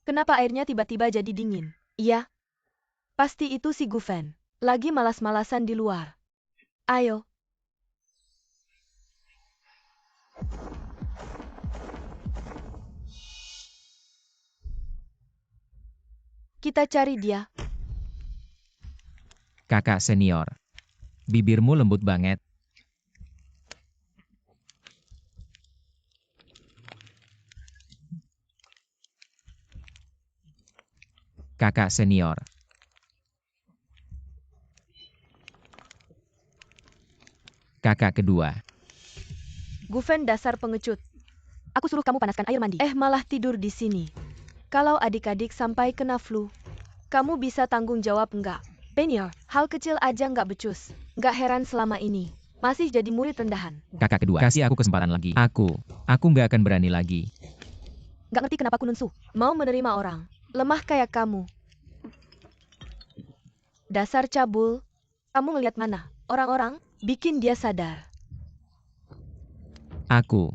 Kenapa airnya tiba-tiba jadi dingin? Iya. Pasti itu si Gufen. Lagi malas-malasan di luar. Ayo. Kita cari dia. Kakak senior. Bibirmu lembut banget. Kakak senior. Kakak kedua. Gufen dasar pengecut. Aku suruh kamu panaskan air mandi. Malah tidur di sini. Kalau adik-adik sampai kena flu, kamu bisa tanggung jawab enggak? Penior, hal kecil aja nggak becus. Nggak heran selama ini. Masih jadi murid rendahan. Kakak kedua. Kasih aku kesempatan lagi. Aku nggak akan berani lagi. Nggak ngerti kenapa Kununsu mau menerima orang lemah kayak kamu. Dasar cabul. Kamu ngeliat mana? Orang-orang bikin dia sadar. Aku.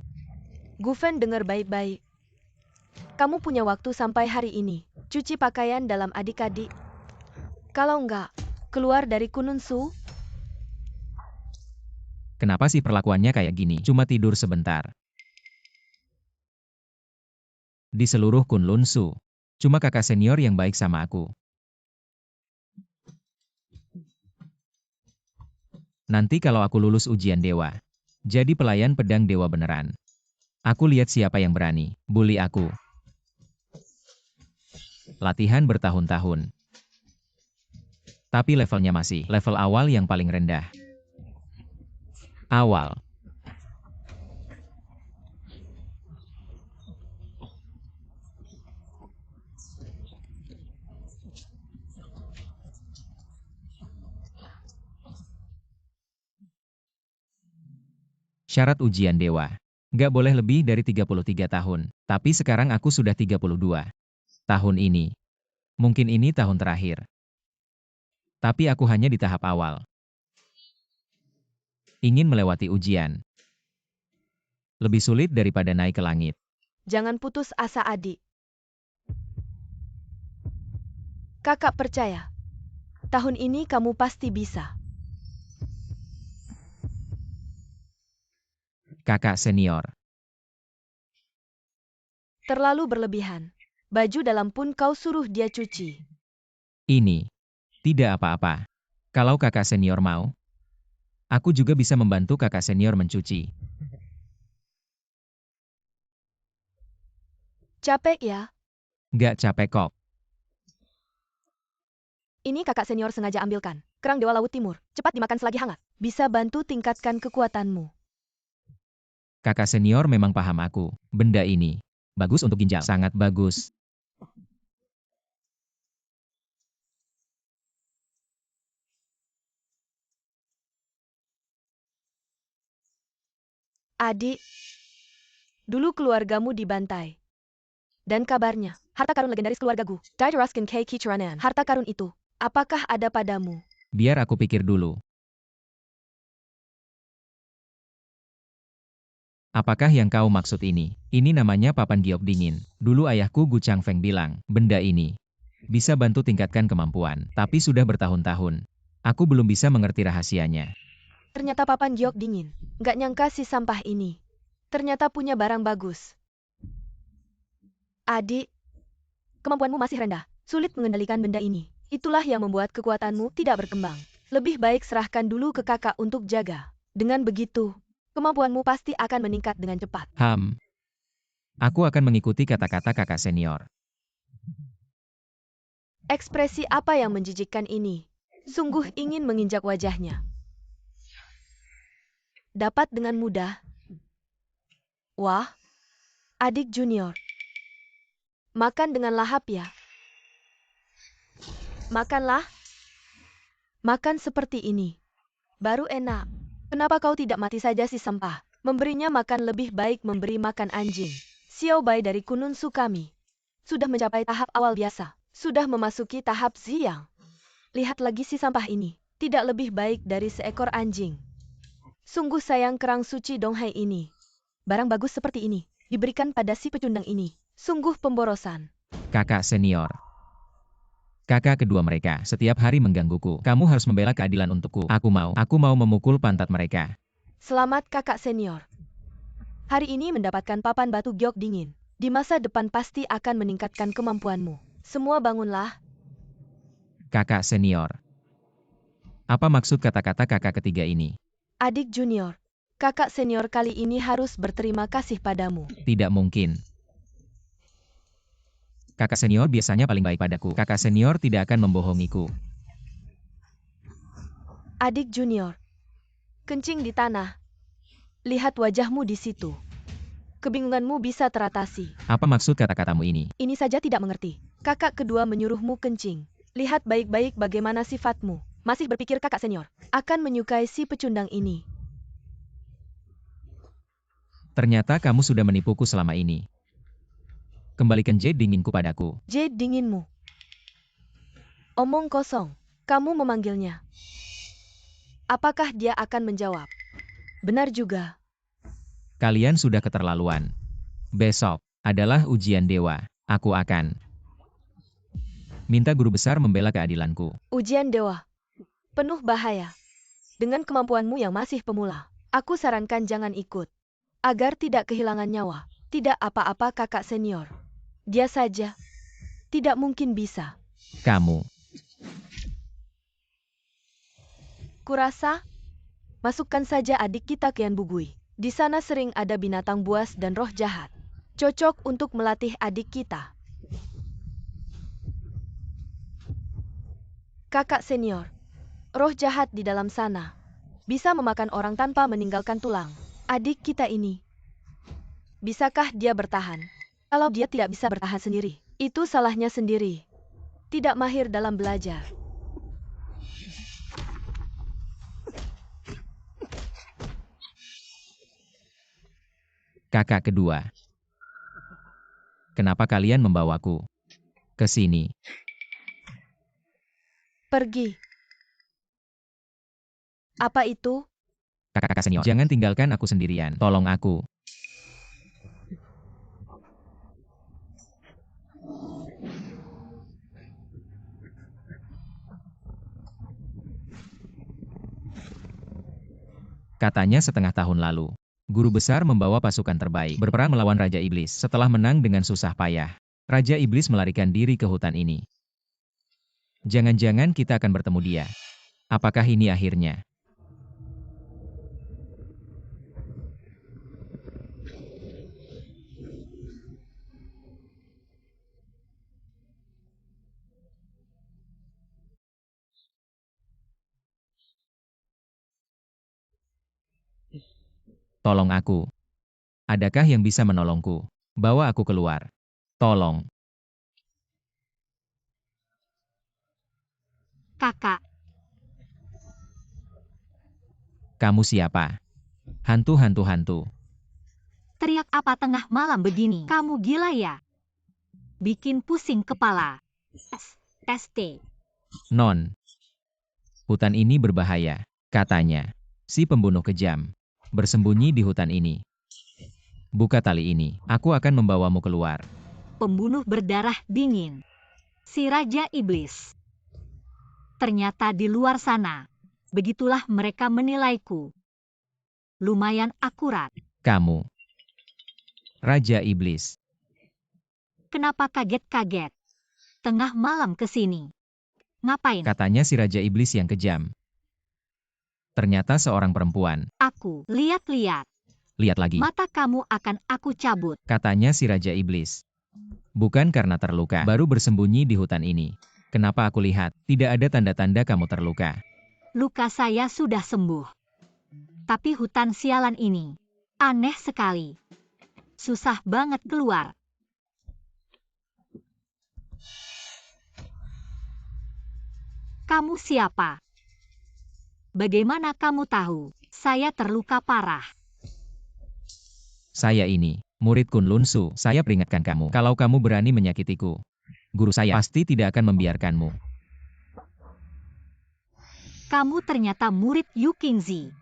Gufen dengar baik-baik. Kamu punya waktu sampai hari ini. Cuci pakaian dalam adik-adik. Kalau enggak, keluar dari Kununsu. Kenapa sih perlakuannya kayak gini? Cuma tidur sebentar. Di seluruh Kunlunsu, cuma kakak senior yang baik sama aku. Nanti kalau aku lulus ujian dewa, jadi pelayan pedang dewa beneran. Aku lihat siapa yang berani bully aku. Latihan bertahun-tahun. Tapi levelnya masih level awal yang paling rendah. Awal. Syarat ujian dewa. Nggak boleh lebih dari 33 tahun. Tapi sekarang aku sudah 32. Tahun ini. Mungkin ini tahun terakhir. Tapi aku hanya di tahap awal. Ingin melewati ujian. Lebih sulit daripada naik ke langit. Jangan putus asa adik. Kakak percaya. Tahun ini kamu pasti bisa. Kakak senior. Terlalu berlebihan. Baju dalam pun kau suruh dia cuci. Ini. Tidak apa-apa. Kalau kakak senior mau, aku juga bisa membantu kakak senior mencuci. Capek ya? Nggak capek kok. Ini kakak senior sengaja ambilkan. Kerang Dewa Laut Timur. Cepat dimakan selagi hangat. Bisa bantu tingkatkan kekuatanmu. Kakak senior memang paham aku. Benda ini bagus untuk ginjal. Sangat bagus. Adik, dulu keluargamu dibantai. Dan kabarnya, harta karun legendaris keluargaku, Daidaraskin K. Kichuranan. Harta karun itu, apakah ada padamu? Biar aku pikir dulu. Apakah yang kau maksud ini? Ini namanya papan giok dingin. Dulu ayahku Gu Changfeng bilang, benda ini bisa bantu tingkatkan kemampuan. Tapi sudah bertahun-tahun, aku belum bisa mengerti rahasianya. Ternyata papan giok dingin. Nggak nyangka si sampah ini. Ternyata punya barang bagus. Adik, kemampuanmu masih rendah. Sulit mengendalikan benda ini. Itulah yang membuat kekuatanmu tidak berkembang. Lebih baik serahkan dulu ke kakak untuk jaga. Dengan begitu, kemampuanmu pasti akan meningkat dengan cepat. Aku akan mengikuti kata-kata kakak senior. Ekspresi apa yang menjijikkan ini? Sungguh ingin menginjak wajahnya. Dapat dengan mudah. Wah, adik junior. Makan dengan lahap ya. Makanlah. Makan seperti ini. Baru enak. Kenapa kau tidak mati saja si sampah? Memberinya makan lebih baik memberi makan anjing. Xiao Bai dari Kununsu kami. Sudah mencapai tahap awal biasa. Sudah memasuki tahap Ziyang. Lihat lagi si sampah ini. Tidak lebih baik dari seekor anjing. Sungguh sayang kerang suci Donghai ini. Barang bagus seperti ini diberikan pada si pecundang ini. Sungguh pemborosan. Kakak senior. Kakak kedua mereka setiap hari menggangguku. Kamu harus membela keadilan untukku. Aku mau memukul pantat mereka. Selamat kakak senior. Hari ini mendapatkan papan batu giok dingin. Di masa depan pasti akan meningkatkan kemampuanmu. Semua bangunlah. Kakak senior. Apa maksud kata-kata kakak ketiga ini? Adik junior. Kakak senior kali ini harus berterima kasih padamu. Tidak mungkin. Kakak senior biasanya paling baik padaku. Kakak senior tidak akan membohongiku. Adik junior. Kencing di tanah. Lihat wajahmu di situ. Kebingunganmu bisa teratasi. Apa maksud kata-katamu ini? Ini saja tidak mengerti. Kakak kedua menyuruhmu kencing. Lihat baik-baik bagaimana sifatmu. Masih berpikir kakak senior akan menyukai si pecundang ini. Ternyata kamu sudah menipuku selama ini. Kembalikan jade dinginku padaku. Jade dinginmu. Omong kosong. Kamu memanggilnya. Apakah dia akan menjawab? Benar juga. Kalian sudah keterlaluan. Besok adalah ujian dewa. Aku akan minta guru besar membela keadilanku. Ujian dewa. Penuh bahaya. Dengan kemampuanmu yang masih pemula, aku sarankan jangan ikut. Agar tidak kehilangan nyawa. Tidak apa-apa kakak senior. Dia saja. Tidak mungkin bisa. Kamu. Kurasa, masukkan saja adik kita ke Yan Bugui. Di sana sering ada binatang buas dan roh jahat. Cocok untuk melatih adik kita. Kakak senior, roh jahat di dalam sana bisa memakan orang tanpa meninggalkan tulang. Adik kita ini, bisakah dia bertahan? Kalau dia tidak bisa bertahan sendiri, itu salahnya sendiri. Tidak mahir dalam belajar. Kakak kedua. Kenapa kalian membawaku ke sini? Pergi. Apa itu? Kakak senior, jangan tinggalkan aku sendirian. Tolong aku. Katanya setengah tahun lalu, guru besar membawa pasukan terbaik berperang melawan Raja Iblis. Setelah menang dengan susah payah, Raja Iblis melarikan diri ke hutan ini. Jangan-jangan kita akan bertemu dia. Apakah ini akhirnya? Tolong aku. Adakah yang bisa menolongku? Bawa aku keluar. Tolong. Kakak, Kamu siapa? Hantu. teriak apa tengah malam begini? Kamu gila ya? Bikin pusing kepala. ST. Non. Hutan ini berbahaya, katanya. Si pembunuh kejam bersembunyi di hutan ini. Buka tali ini, aku akan membawamu keluar. Pembunuh berdarah dingin. Si Raja Iblis. Ternyata di luar sana. Begitulah mereka menilaiku. Lumayan akurat. Kamu. Raja Iblis. Kenapa kaget-kaget? Tengah malam ke sini. Ngapain? Katanya si Raja Iblis yang kejam. Ternyata seorang perempuan. Aku lihat-lihat. Lihat lagi. Mata kamu akan aku cabut. Katanya si Raja Iblis. Bukan karena terluka, baru bersembunyi di hutan ini. Kenapa aku lihat, tidak ada tanda-tanda kamu terluka. Luka saya sudah sembuh. Tapi hutan sialan ini aneh sekali. Susah banget keluar. Kamu siapa? Bagaimana kamu tahu saya terluka parah? Saya ini, murid Kun Lun Su. Saya peringatkan kamu, kalau kamu berani menyakitiku, guru saya pasti tidak akan membiarkanmu. Kamu ternyata murid Yu Qingzi.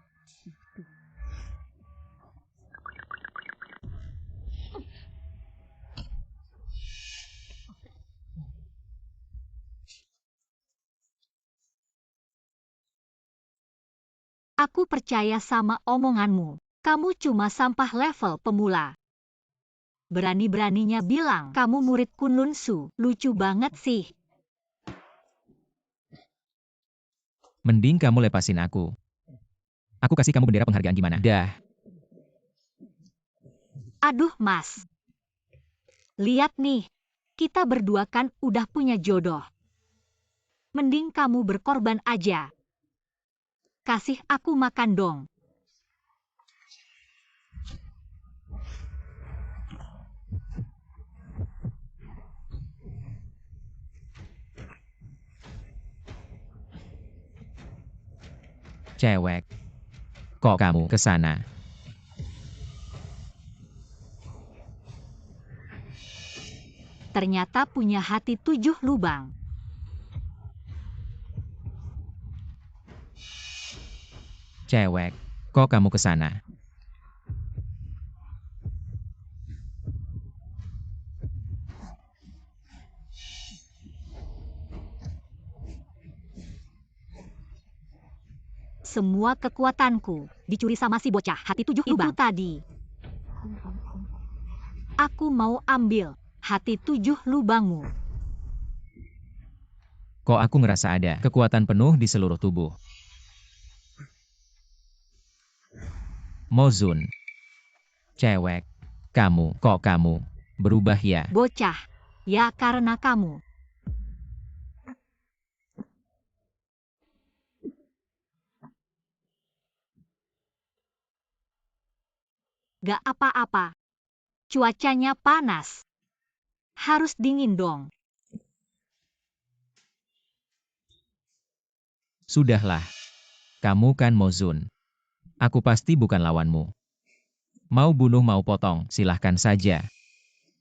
Aku percaya sama omonganmu. Kamu cuma sampah level pemula. Berani-beraninya bilang kamu murid Kunlun Su. Lucu banget sih. Mending kamu lepasin aku. Aku kasih kamu bendera penghargaan gimana? Dah. Aduh mas. Lihat nih. Kita berdua kan udah punya jodoh. Mending kamu berkorban aja. Kasih aku makan dong. Cewek. Kok kamu ke sana? Ternyata punya hati 7 lubang. Cewek. Kok kamu ke sana? Semua kekuatanku dicuri sama si bocah hati 7 lubang itu tadi. Aku mau ambil hati 7 lubangmu. Kok aku ngerasa ada kekuatan penuh di seluruh tubuh? Mozun. Cewek. Kamu, kok kamu berubah ya? Bocah, ya karena kamu. Gak apa-apa. Cuacanya panas. Harus dingin dong. Sudahlah. Kamu kan Mozun. Aku pasti bukan lawanmu. Mau bunuh mau potong, silahkan saja.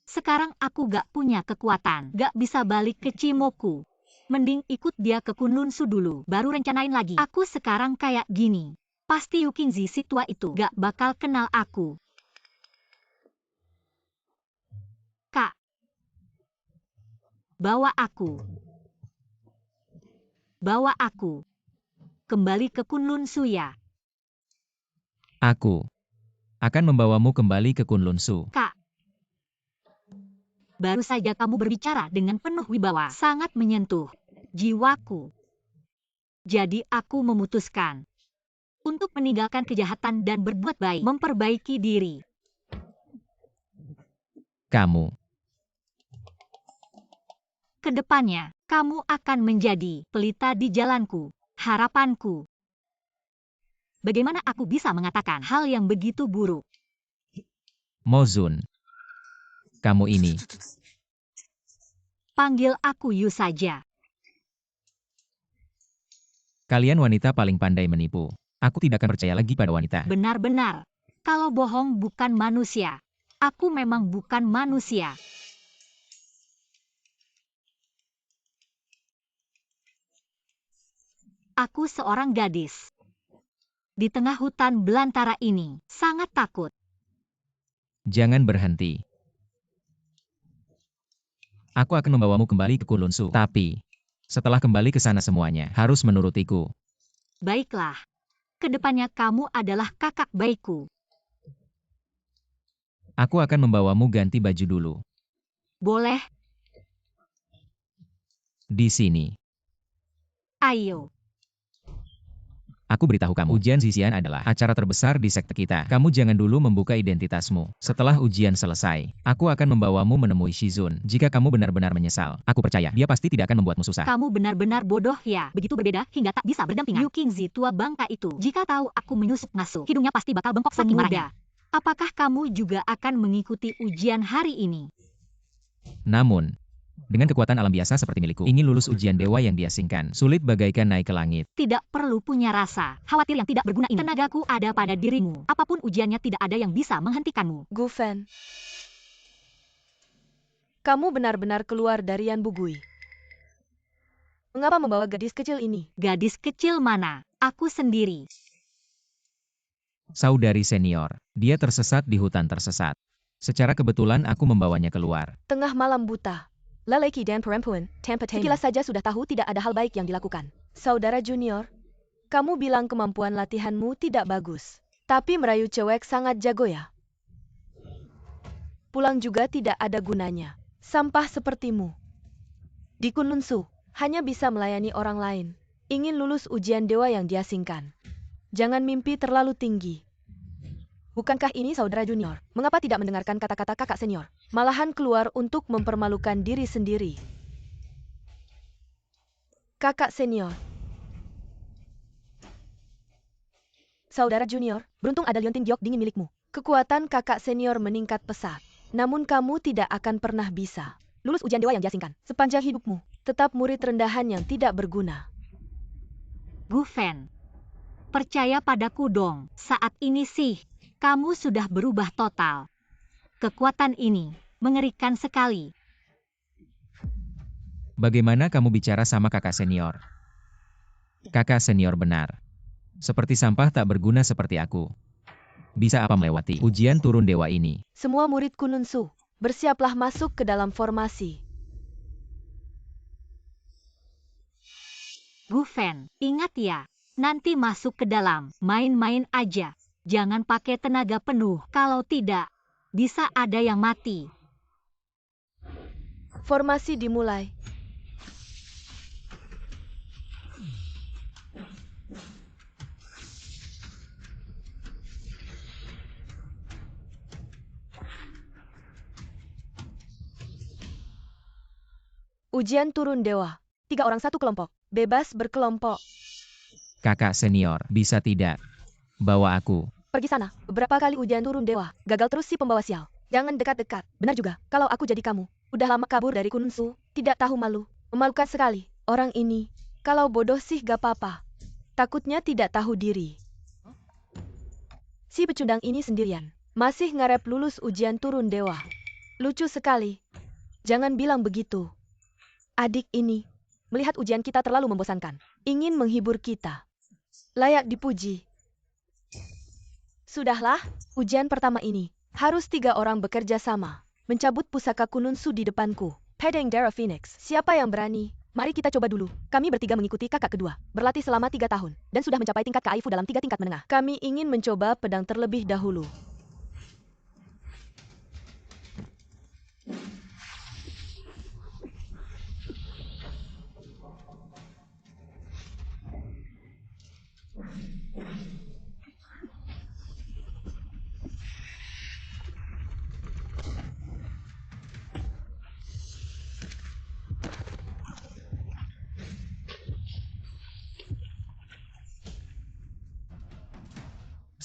Sekarang aku gak punya kekuatan. Gak bisa balik ke Cimoku. Mending ikut dia ke Kunlun Su dulu. Baru rencanain lagi. Aku sekarang kayak gini. Pasti Yukinzi si tua itu gak bakal kenal aku. Kak. Bawa aku. Bawa aku. Kembali ke Kunlun Su ya. Aku akan membawamu kembali ke Kunlun Su. Kak. Baru saja kamu berbicara dengan penuh wibawa. Sangat menyentuh jiwaku. Jadi aku memutuskan untuk meninggalkan kejahatan dan berbuat baik. Memperbaiki diri. Kamu. Kedepannya, kamu akan menjadi pelita di jalanku. Harapanku. Bagaimana aku bisa mengatakan hal yang begitu buruk? Mozun. Kamu ini. Panggil aku Yu saja. Kalian wanita paling pandai menipu. Aku tidak akan percaya lagi pada wanita. Benar-benar. Kalau bohong bukan manusia. Aku memang bukan manusia. Aku seorang gadis. Di tengah hutan belantara ini, sangat takut. Jangan berhenti. Aku akan membawamu kembali ke Kunlun Su. Tapi, setelah kembali ke sana semuanya harus menurutiku. Baiklah. Kedepannya kamu adalah kakak baikku. Aku akan membawamu ganti baju dulu. Boleh? Di sini. Ayo. Aku beritahu kamu, ujian Zixian adalah acara terbesar di sekte kita. Kamu jangan dulu membuka identitasmu. Setelah ujian selesai, aku akan membawamu menemui Shizun. Jika kamu benar-benar menyesal, aku percaya dia pasti tidak akan membuatmu susah. Kamu benar-benar bodoh ya. Begitu berbeda hingga tak bisa berdampingan. Yu Qingzi tua bangka itu. Jika tahu aku menyusup masuk, hidungnya pasti bakal bengkok saking marahnya. Apakah kamu juga akan mengikuti ujian hari ini? Namun, dengan kekuatan alam biasa seperti milikku, ingin lulus ujian dewa yang diasingkan, sulit bagaikan naik ke langit. Tidak perlu punya rasa khawatir yang tidak berguna ini. Tenagaku ada pada dirimu. Apapun ujiannya tidak ada yang bisa menghentikanmu. Gufen. Kamu benar-benar keluar dari Yan Bugui. Mengapa membawa gadis kecil ini? Gadis kecil mana? Aku sendiri. Saudari senior, dia tersesat di hutan tersesat. Secara kebetulan aku membawanya keluar. Tengah malam buta. Lelaki dan perempuan, tanpa sekilas saja sudah tahu tidak ada hal baik yang dilakukan. Saudara junior, Kamu bilang kemampuan latihanmu tidak bagus. Tapi merayu cewek sangat jago ya. Pulang juga tidak ada gunanya. Sampah sepertimu. Di Kunlunsu, hanya bisa melayani orang lain. Ingin lulus ujian dewa yang diasingkan. Jangan mimpi terlalu tinggi. Bukankah ini saudara junior? Mengapa tidak mendengarkan kata-kata kakak senior? Malahan keluar untuk mempermalukan diri sendiri. Kakak senior. Saudara junior, beruntung ada liontin giok dingin milikmu. Kekuatan kakak senior meningkat pesat. Namun kamu tidak akan pernah bisa lulus ujian dewa yang diasingkan sepanjang hidupmu. Tetap murid rendahan yang tidak berguna. Gu Fen, percaya padaku dong. Saat ini sih, kamu sudah berubah total. Kekuatan ini mengerikan sekali. Bagaimana kamu bicara sama kakak senior? Kakak senior benar. Seperti sampah tak berguna seperti aku. Bisa apa melewati ujian turun dewa ini? Semua murid Kunlunsu, bersiaplah masuk ke dalam formasi. Gu Fen, ingat ya, nanti masuk ke dalam, main-main aja. Jangan pakai tenaga penuh, kalau tidak, bisa ada yang mati. Formasi dimulai. Ujian turun dewa. 3 orang satu kelompok. Bebas berkelompok. Kakak senior, bisa tidak? Bawa aku. Pergi sana. Beberapa kali ujian turun dewa. Gagal terus si pembawa sial. Jangan dekat-dekat. Benar juga, kalau aku jadi kamu. Udah lama kabur dari Kunlunsu. Tidak tahu malu. Memalukan sekali. Orang ini. Kalau bodoh sih gak apa-apa. Takutnya tidak tahu diri. Si pecundang ini sendirian. Masih ngarep lulus ujian turun dewa. Lucu sekali. Jangan bilang begitu. Adik ini, melihat ujian kita terlalu membosankan. Ingin menghibur kita. Layak dipuji. Sudahlah, ujian pertama ini. Harus 3 orang bekerja sama. Mencabut pusaka Kunlunsu di depanku. Pedang Darah Phoenix. Siapa yang berani? Mari kita coba dulu. Kami bertiga mengikuti kakak kedua. Berlatih selama 3 tahun. Dan sudah mencapai tingkat keaifu dalam 3 tingkat menengah. Kami ingin mencoba pedang terlebih dahulu.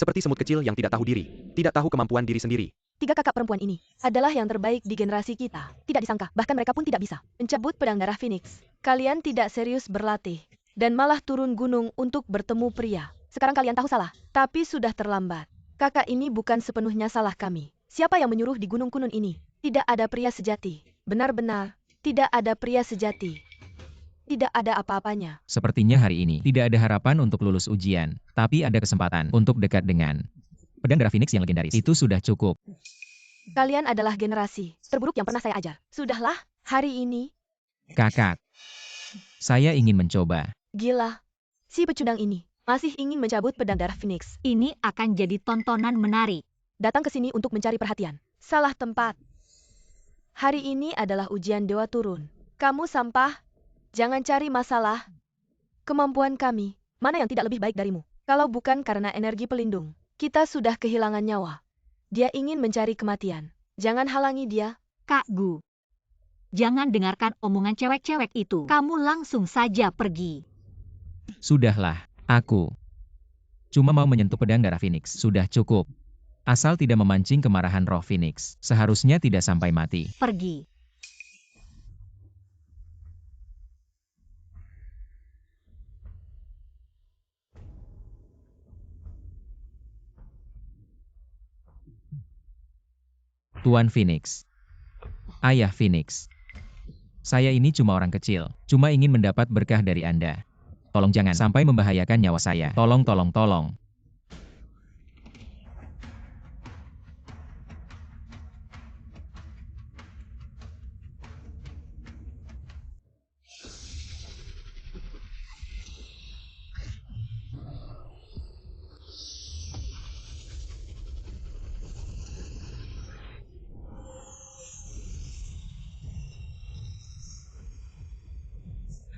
Seperti semut kecil yang tidak tahu diri, tidak tahu kemampuan diri sendiri. 3 kakak perempuan ini adalah yang terbaik di generasi kita. Tidak disangka, bahkan mereka pun tidak bisa mencabut pedang darah Phoenix. Kalian tidak serius berlatih. Dan malah turun gunung untuk bertemu pria. Sekarang kalian tahu salah, tapi sudah terlambat. Kakak ini bukan sepenuhnya salah kami. Siapa yang menyuruh di Gunung Kunun ini? Tidak ada pria sejati. Benar-benar, tidak ada pria sejati. Tidak ada apa-apanya. Sepertinya hari ini tidak ada harapan untuk lulus ujian, tapi ada kesempatan untuk dekat dengan pedang darah Phoenix yang legendaris. Itu sudah cukup. Kalian adalah generasi terburuk yang pernah saya ajar. Sudahlah, hari ini. Kakak, saya ingin mencoba. Gila. Si pecundang ini masih ingin mencabut pedang darah Phoenix. Ini akan jadi tontonan menarik. Datang ke sini untuk mencari perhatian. Salah tempat. Hari ini adalah ujian dewa turun. Kamu sampah. Jangan cari masalah. Kemampuan kami, mana yang tidak lebih baik darimu? Kalau bukan karena energi pelindung, kita sudah kehilangan nyawa. Dia ingin mencari kematian. Jangan halangi dia. Kak Gu, jangan dengarkan omongan cewek-cewek itu. Kamu langsung saja pergi. Sudahlah, aku cuma mau menyentuh pedang darah Phoenix. Sudah cukup. Asal tidak memancing kemarahan roh Phoenix, seharusnya tidak sampai mati. Pergi. Tuan Phoenix. Ayah Phoenix. Saya ini cuma orang kecil, cuma ingin mendapat berkah dari Anda. Tolong jangan sampai membahayakan nyawa saya. Tolong, tolong, tolong.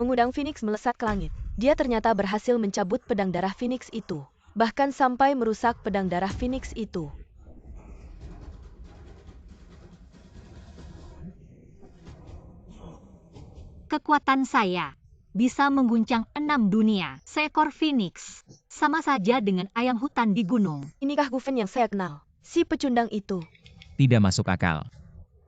mengundang Phoenix melesat ke langit. Dia ternyata berhasil mencabut pedang darah Phoenix itu, bahkan sampai merusak pedang darah Phoenix itu. Kekuatan saya bisa mengguncang 6 dunia. Seekor Phoenix sama saja dengan ayam hutan di gunung. Inikah Gufen yang saya kenal? Si pecundang itu. Tidak masuk akal.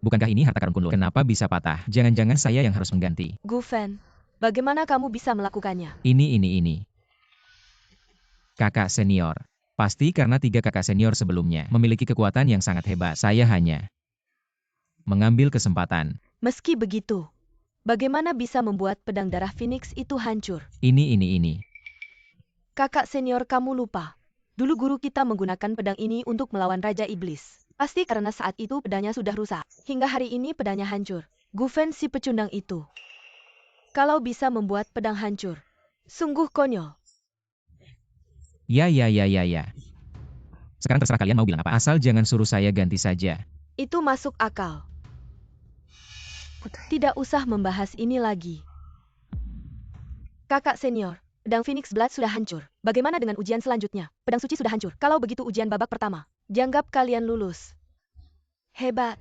Bukankah ini harta karun Kunlun? Kenapa bisa patah? Jangan-jangan saya yang harus mengganti. Gufen, bagaimana kamu bisa melakukannya? Ini. Kakak senior. Pasti karena 3 kakak senior sebelumnya memiliki kekuatan yang sangat hebat. Saya hanya mengambil kesempatan. Meski begitu, bagaimana bisa membuat pedang darah Phoenix itu hancur? Ini. Kakak senior, kamu lupa. Dulu guru kita menggunakan pedang ini untuk melawan Raja Iblis. Pasti karena saat itu pedangnya sudah rusak. Hingga hari ini pedangnya hancur. Gufen si pecundang itu. Kalau bisa membuat pedang hancur, sungguh konyol. Ya. Sekarang terserah kalian mau bilang apa. Asal jangan suruh saya ganti saja. Itu masuk akal. Tidak usah membahas ini lagi. Kakak senior, pedang Phoenix Blood sudah hancur. Bagaimana dengan ujian selanjutnya? Pedang suci sudah hancur. Kalau begitu ujian babak pertama, dianggap kalian lulus. Hebat.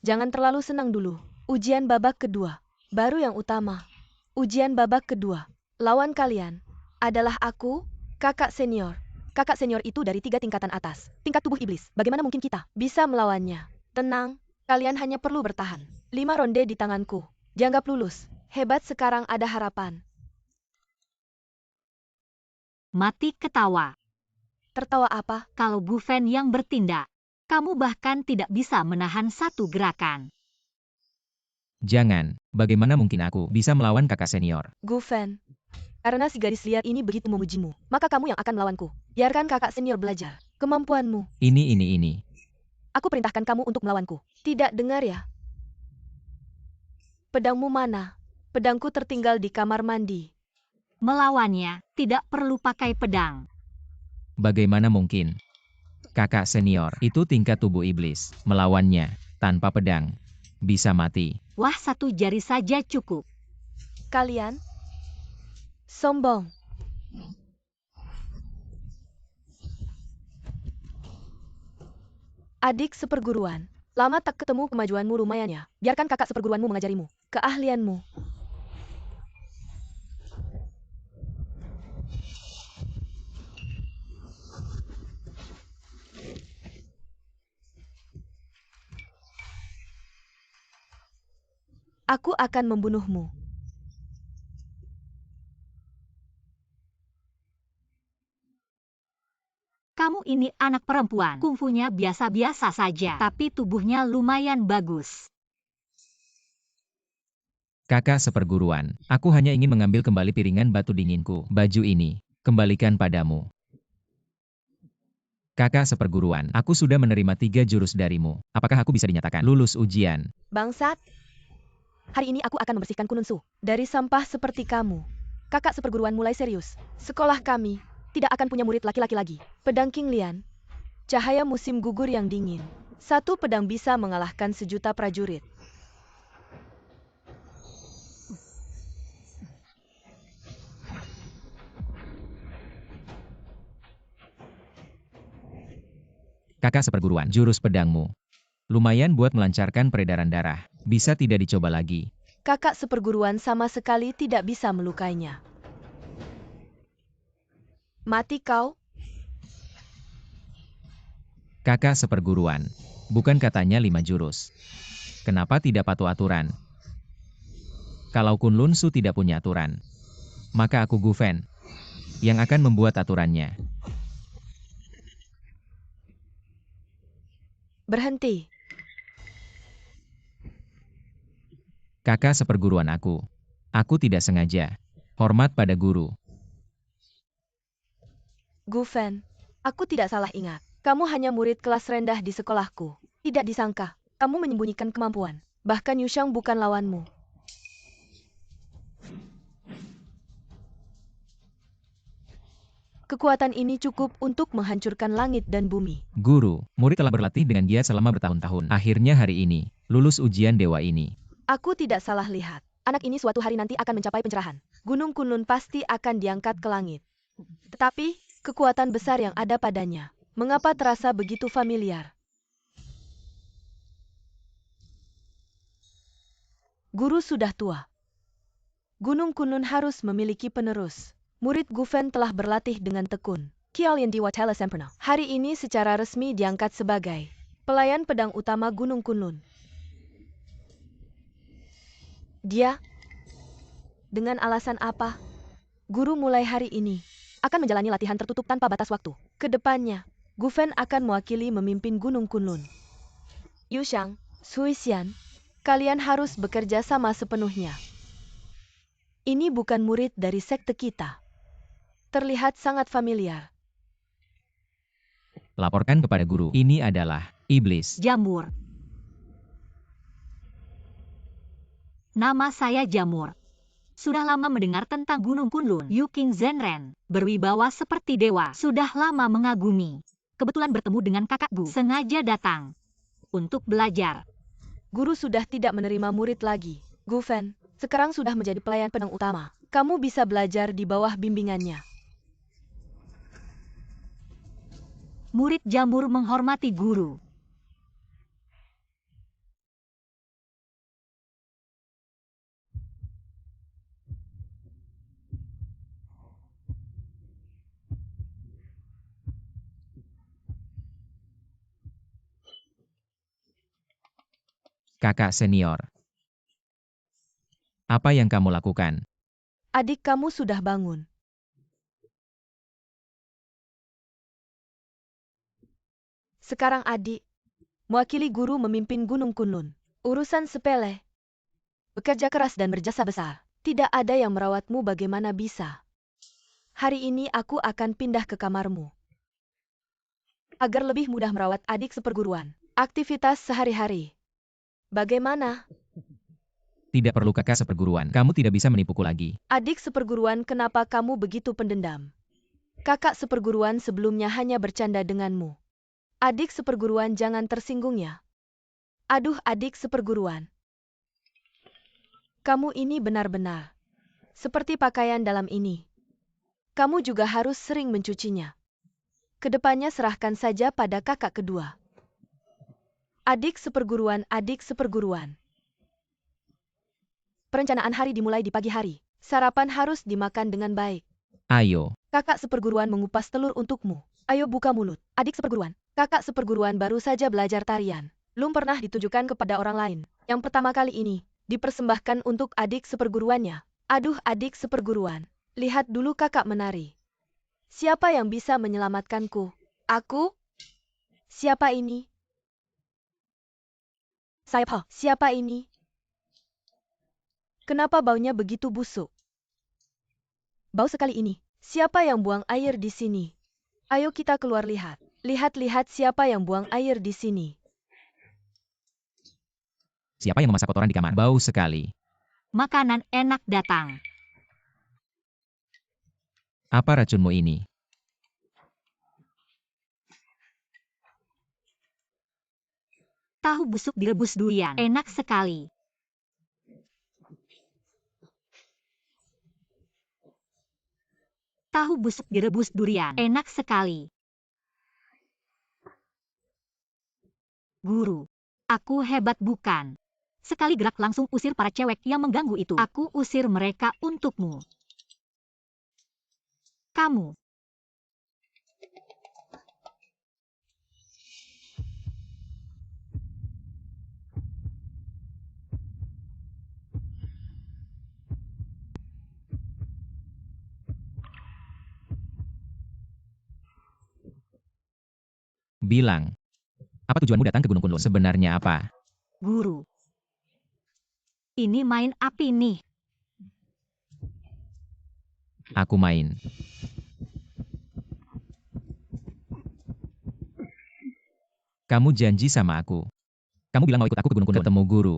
Jangan terlalu senang dulu. Ujian babak kedua, baru yang utama. Ujian babak kedua. Lawan kalian adalah aku, kakak senior. Kakak senior itu dari 3 tingkatan atas. Tingkat tubuh iblis. Bagaimana mungkin kita bisa melawannya? Tenang, kalian hanya perlu bertahan. 5 ronde di tanganku. Dianggap lulus. Hebat, sekarang ada harapan. Mati ketawa. Tertawa apa? Kalau Gufen yang bertindak, kamu bahkan tidak bisa menahan satu gerakan. Jangan, bagaimana mungkin aku bisa melawan kakak senior? Gufen, karena si gadis liar ini begitu memujimu, maka kamu yang akan melawanku. Biarkan kakak senior belajar kemampuanmu. Ini. Aku perintahkan kamu untuk melawanku. Tidak dengar ya? Pedangmu mana? Pedangku tertinggal di kamar mandi. Melawannya, tidak perlu pakai pedang. Bagaimana mungkin? Kakak senior, itu tingkat tubuh iblis. Melawannya, tanpa pedang, bisa mati. Wah, 1 jari saja cukup. Kalian? Sombong. Adik seperguruan, lama tak ketemu, kemajuanmu lumayan ya. Biarkan kakak seperguruanmu mengajarimu keahlianmu. Aku akan membunuhmu. Kamu ini anak perempuan. Kungfunya biasa-biasa saja, tapi tubuhnya lumayan bagus. Kakak seperguruan, aku hanya ingin mengambil kembali piringan batu dinginku. Baju ini, kembalikan padamu. Kakak seperguruan, aku sudah menerima 3 jurus darimu. Apakah aku bisa dinyatakan lulus ujian? Bangsat. Hari ini aku akan membersihkan Kununsu dari sampah seperti kamu. Kakak seperguruan mulai serius. Sekolah kami tidak akan punya murid laki-laki lagi. Pedang King Lian. Cahaya musim gugur yang dingin. 1 pedang bisa mengalahkan 1.000.000 prajurit. Kakak seperguruan, jurus pedangmu. Lumayan buat melancarkan peredaran darah. Bisa tidak dicoba lagi? Kakak seperguruan sama sekali tidak bisa melukainya. Mati kau. Kakak seperguruan, bukan katanya 5 jurus. Kenapa tidak patuh aturan? Kalau Kunlun Su tidak punya aturan, maka aku Gufen yang akan membuat aturannya. Berhenti. Kakak seperguruan aku. Aku tidak sengaja. Hormat pada guru. Gufen, aku tidak salah ingat. Kamu hanya murid kelas rendah di sekolahku. Tidak disangka, kamu menyembunyikan kemampuan. Bahkan Yushang bukan lawanmu. Kekuatan ini cukup untuk menghancurkan langit dan bumi. Guru, murid telah berlatih dengan dia selama bertahun-tahun. Akhirnya hari ini, lulus ujian dewa ini. Aku tidak salah lihat. Anak ini suatu hari nanti akan mencapai pencerahan. Gunung Kunlun pasti akan diangkat ke langit. Tetapi, kekuatan besar yang ada padanya, mengapa terasa begitu familiar? Guru sudah tua. Gunung Kunlun harus memiliki penerus. Murid Gufen telah berlatih dengan tekun. Kialian Diwatela Sempurna. Hari ini secara resmi diangkat sebagai pelayan pedang utama Gunung Kunlun. Dia? Dengan alasan apa? Guru mulai hari ini akan menjalani latihan tertutup tanpa batas waktu. Kedepannya, Gufen akan mewakili memimpin Gunung Kunlun. Yu Xiang, Sui Xian, kalian harus bekerja sama sepenuhnya. Ini bukan murid dari sekte kita. Terlihat sangat familiar. Laporkan kepada guru. Ini adalah iblis. Jamur. Nama saya Jamur. Sudah lama mendengar tentang Gunung Kunlun. Yu King Zhenren, berwibawa seperti dewa. Sudah lama mengagumi. Kebetulan bertemu dengan kakakku. Sengaja datang untuk belajar. Guru sudah tidak menerima murid lagi. Gufen, sekarang sudah menjadi pelayan pedang utama. Kamu bisa belajar di bawah bimbingannya. Murid Jamur menghormati guru. Kakak senior. Apa yang kamu lakukan? Adik kamu sudah bangun. Sekarang adik, mewakili guru memimpin Gunung Kunlun. Urusan sepele. Bekerja keras dan berjasa besar. Tidak ada yang merawatmu bagaimana bisa. Hari ini aku akan pindah ke kamarmu. Agar lebih mudah merawat adik seperguruan. Aktivitas sehari-hari. Bagaimana? Tidak perlu kakak seperguruan. Kamu tidak bisa menipuku lagi. Adik seperguruan, kenapa kamu begitu pendendam? Kakak seperguruan sebelumnya hanya bercanda denganmu. Adik seperguruan, jangan tersinggung ya. Aduh, adik seperguruan. Kamu ini benar-benar seperti pakaian dalam ini. Kamu juga harus sering mencucinya. Kedepannya serahkan saja pada kakak kedua. Adik seperguruan, adik seperguruan. Perencanaan hari dimulai di pagi hari. Sarapan harus dimakan dengan baik. Ayo. Kakak seperguruan mengupas telur untukmu. Ayo buka mulut. Adik seperguruan. Kakak seperguruan baru saja belajar tarian. Belum pernah ditujukan kepada orang lain. Yang pertama kali ini, dipersembahkan untuk adik seperguruannya. Aduh, adik seperguruan. Lihat dulu kakak menari. Siapa yang bisa menyelamatkanku? Aku? Siapa ini? Siapa? Siapa ini? Kenapa baunya begitu busuk? Bau sekali ini. Siapa yang buang air di sini? Ayo kita keluar lihat. Lihat-lihat siapa yang buang air di sini. Siapa yang memasak kotoran di kamar? Bau sekali. Makanan enak datang. Apa racunmu ini? Tahu busuk direbus durian. Enak sekali. Tahu busuk direbus durian. Enak sekali. Guru, aku hebat bukan? Sekali gerak langsung usir para cewek yang mengganggu itu. Aku usir mereka untukmu. Kamu. Bilang. Apa tujuanmu datang ke Gunung Kunlun? Sebenarnya apa? Guru. Ini main api nih. Aku main. Kamu janji sama aku. Kamu bilang mau ikut aku ke Gunung Kunlun. Ketemu guru.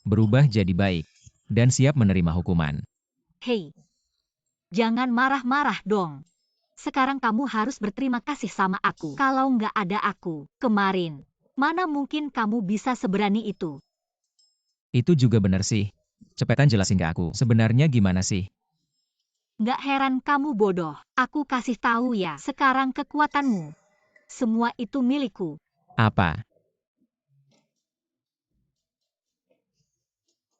Berubah jadi baik. Dan siap menerima hukuman. Hei. Jangan marah-marah dong. Sekarang kamu harus berterima kasih sama aku. Kalau nggak ada aku kemarin, mana mungkin kamu bisa seberani itu? Itu juga benar sih. Cepetan jelasin ke aku, sebenarnya gimana sih? Nggak heran kamu bodoh. Aku kasih tahu ya, sekarang kekuatanmu. Semua itu milikku. Apa?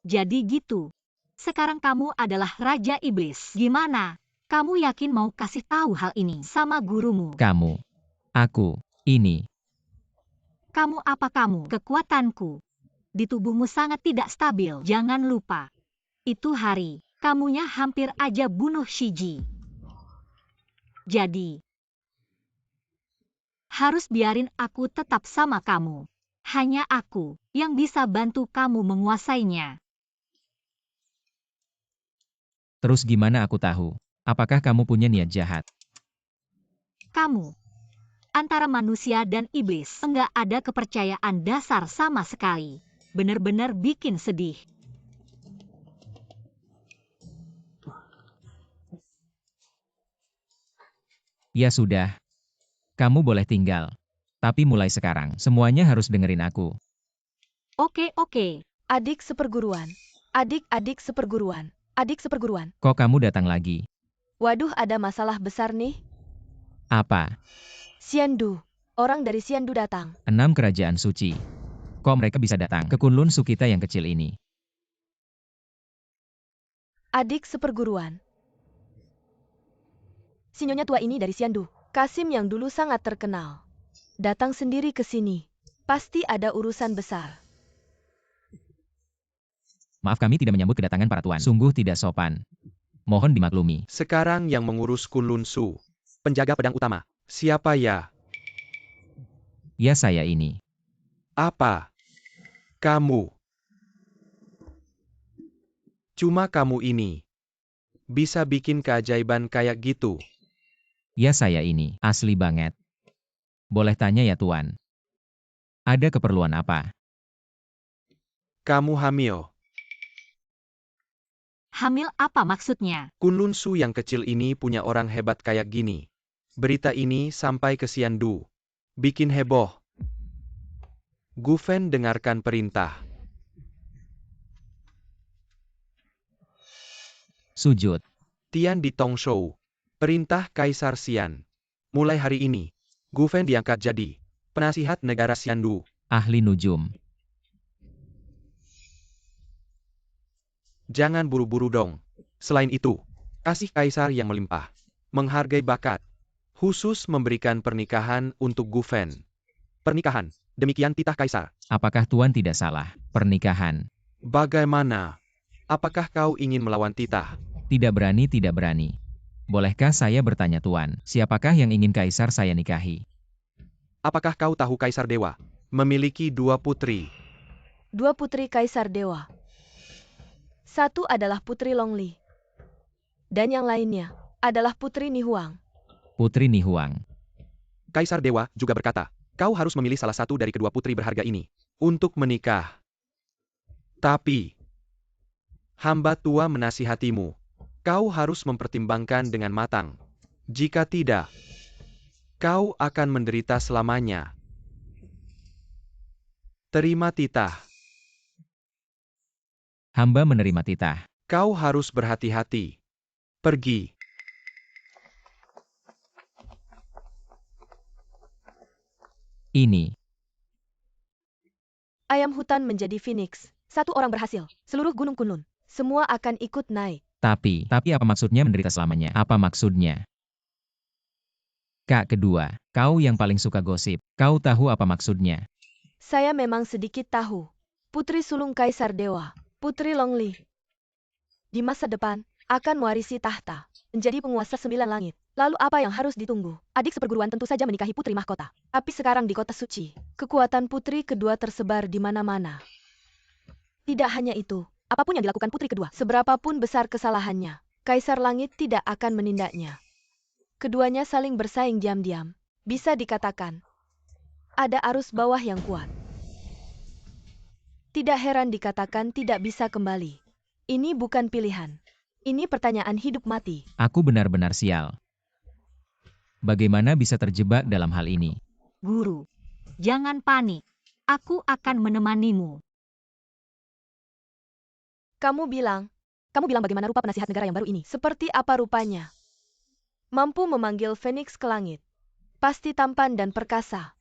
Jadi gitu. Sekarang kamu adalah Raja Iblis. Gimana? Kamu yakin mau kasih tahu hal ini sama gurumu? Kamu. Aku. Ini. Kamu apa kamu? Kekuatanku. Di tubuhmu sangat tidak stabil. Jangan lupa. Itu hari. Kamunya hampir aja bunuh Shiji. Jadi, harus biarin aku tetap sama kamu. Hanya aku yang bisa bantu kamu menguasainya. Terus gimana aku tahu? Apakah kamu punya niat jahat? Kamu, antara manusia dan iblis, enggak ada kepercayaan dasar sama sekali. Bener-bener bikin sedih. Ya sudah. Kamu boleh tinggal. Tapi mulai sekarang, semuanya harus dengerin aku. Oke. Adik seperguruan. Adik-adik seperguruan. Adik seperguruan. Kok kamu datang lagi? Waduh, ada masalah besar nih. Apa? Xiandu. Orang dari Xiandu datang. 6 kerajaan suci. Kok mereka bisa datang ke Kunlun Su kita yang kecil ini? Adik seperguruan. Si nyonya tua ini dari Xiandu. Kasim yang dulu sangat terkenal. Datang sendiri ke sini. Pasti ada urusan besar. Maaf kami tidak menyambut kedatangan para tuan. Sungguh tidak sopan. Mohon dimaklumi. Sekarang yang mengurus Kunlun Su. Penjaga pedang utama. Siapa ya? Ya saya ini. Apa? Kamu. Cuma kamu ini. Bisa bikin keajaiban kayak gitu. Ya saya ini. Asli banget. Boleh tanya ya tuan. Ada keperluan apa? Kamu hamil. Hamil apa maksudnya? Kunlun Su yang kecil ini punya orang hebat kayak gini. Berita ini sampai ke Xiandu. Bikin heboh. Gufen dengarkan perintah. Sujud. Tian di Tongshou. Perintah Kaisar Xian. Mulai hari ini, Gufen diangkat jadi penasihat negara Xiandu. Ahli nujum. Jangan buru-buru dong. Selain itu, kasih Kaisar yang melimpah. Menghargai bakat. Khusus memberikan pernikahan untuk Gufen. Pernikahan. Demikian titah Kaisar. Apakah tuan tidak salah? Pernikahan. Bagaimana? Apakah kau ingin melawan titah? Tidak berani, tidak berani. Bolehkah saya bertanya tuan, siapakah yang ingin kaisar saya nikahi? Apakah kau tahu Kaisar Dewa memiliki 2 putri? 2 putri Kaisar Dewa. Satu adalah Putri Longli. Dan yang lainnya adalah Putri Nihuang. Putri Nihuang. Kaisar Dewa juga berkata, kau harus memilih salah satu dari kedua putri berharga ini untuk menikah. Tapi, hamba tua menasihatimu. Kau harus mempertimbangkan dengan matang. Jika tidak, kau akan menderita selamanya. Terima titah. Hamba menerima titah. Kau harus berhati-hati. Pergi. Ini. Ayam hutan menjadi phoenix. 1 orang berhasil. Seluruh gunung Kunlun. Semua akan ikut naik. Tapi apa maksudnya menderita selamanya? Apa maksudnya? Kak kedua, kau yang paling suka gosip. Kau tahu apa maksudnya? Saya memang sedikit tahu. Putri sulung Kaisar Dewa, Putri Longli, di masa depan akan mewarisi tahta, menjadi penguasa 9 langit. Lalu apa yang harus ditunggu? Adik seperguruan tentu saja menikahi putri mahkota. Tapi sekarang di kota suci, kekuatan putri kedua tersebar di mana-mana. Tidak hanya itu, apapun yang dilakukan putri kedua, seberapapun besar kesalahannya, Kaisar Langit tidak akan menindaknya. Keduanya saling bersaing diam-diam. Bisa dikatakan, ada arus bawah yang kuat. Tidak heran dikatakan tidak bisa kembali. Ini bukan pilihan. Ini pertanyaan hidup mati. Aku benar-benar sial. Bagaimana bisa terjebak dalam hal ini? Guru, jangan panik. Aku akan menemanimu. Kamu bilang bagaimana rupa penasihat negara yang baru ini? Seperti apa rupanya? Mampu memanggil Phoenix ke langit. Pasti tampan dan perkasa.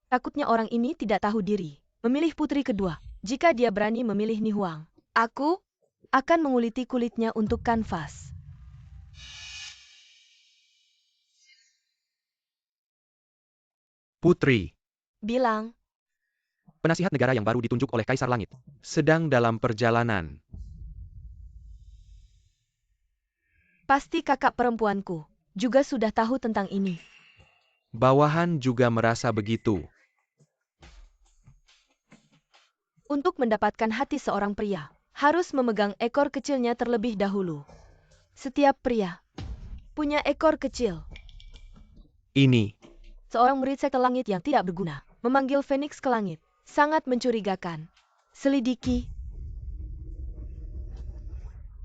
Takutnya orang ini tidak tahu diri. Memilih putri kedua. Jika dia berani memilih Nihuang, aku akan menguliti kulitnya untuk kanvas. Putri, Bilang, penasihat negara yang baru ditunjuk oleh Kaisar Langit, sedang dalam perjalanan. pasti kakak perempuanku juga sudah tahu tentang ini. Bawahan juga merasa begitu. Untuk mendapatkan hati seorang pria, harus memegang ekor kecilnya terlebih dahulu. Setiap pria punya ekor kecil. Ini, Seorang murid sekte langit yang tidak berguna, memanggil Phoenix ke langit. Sangat mencurigakan. Selidiki.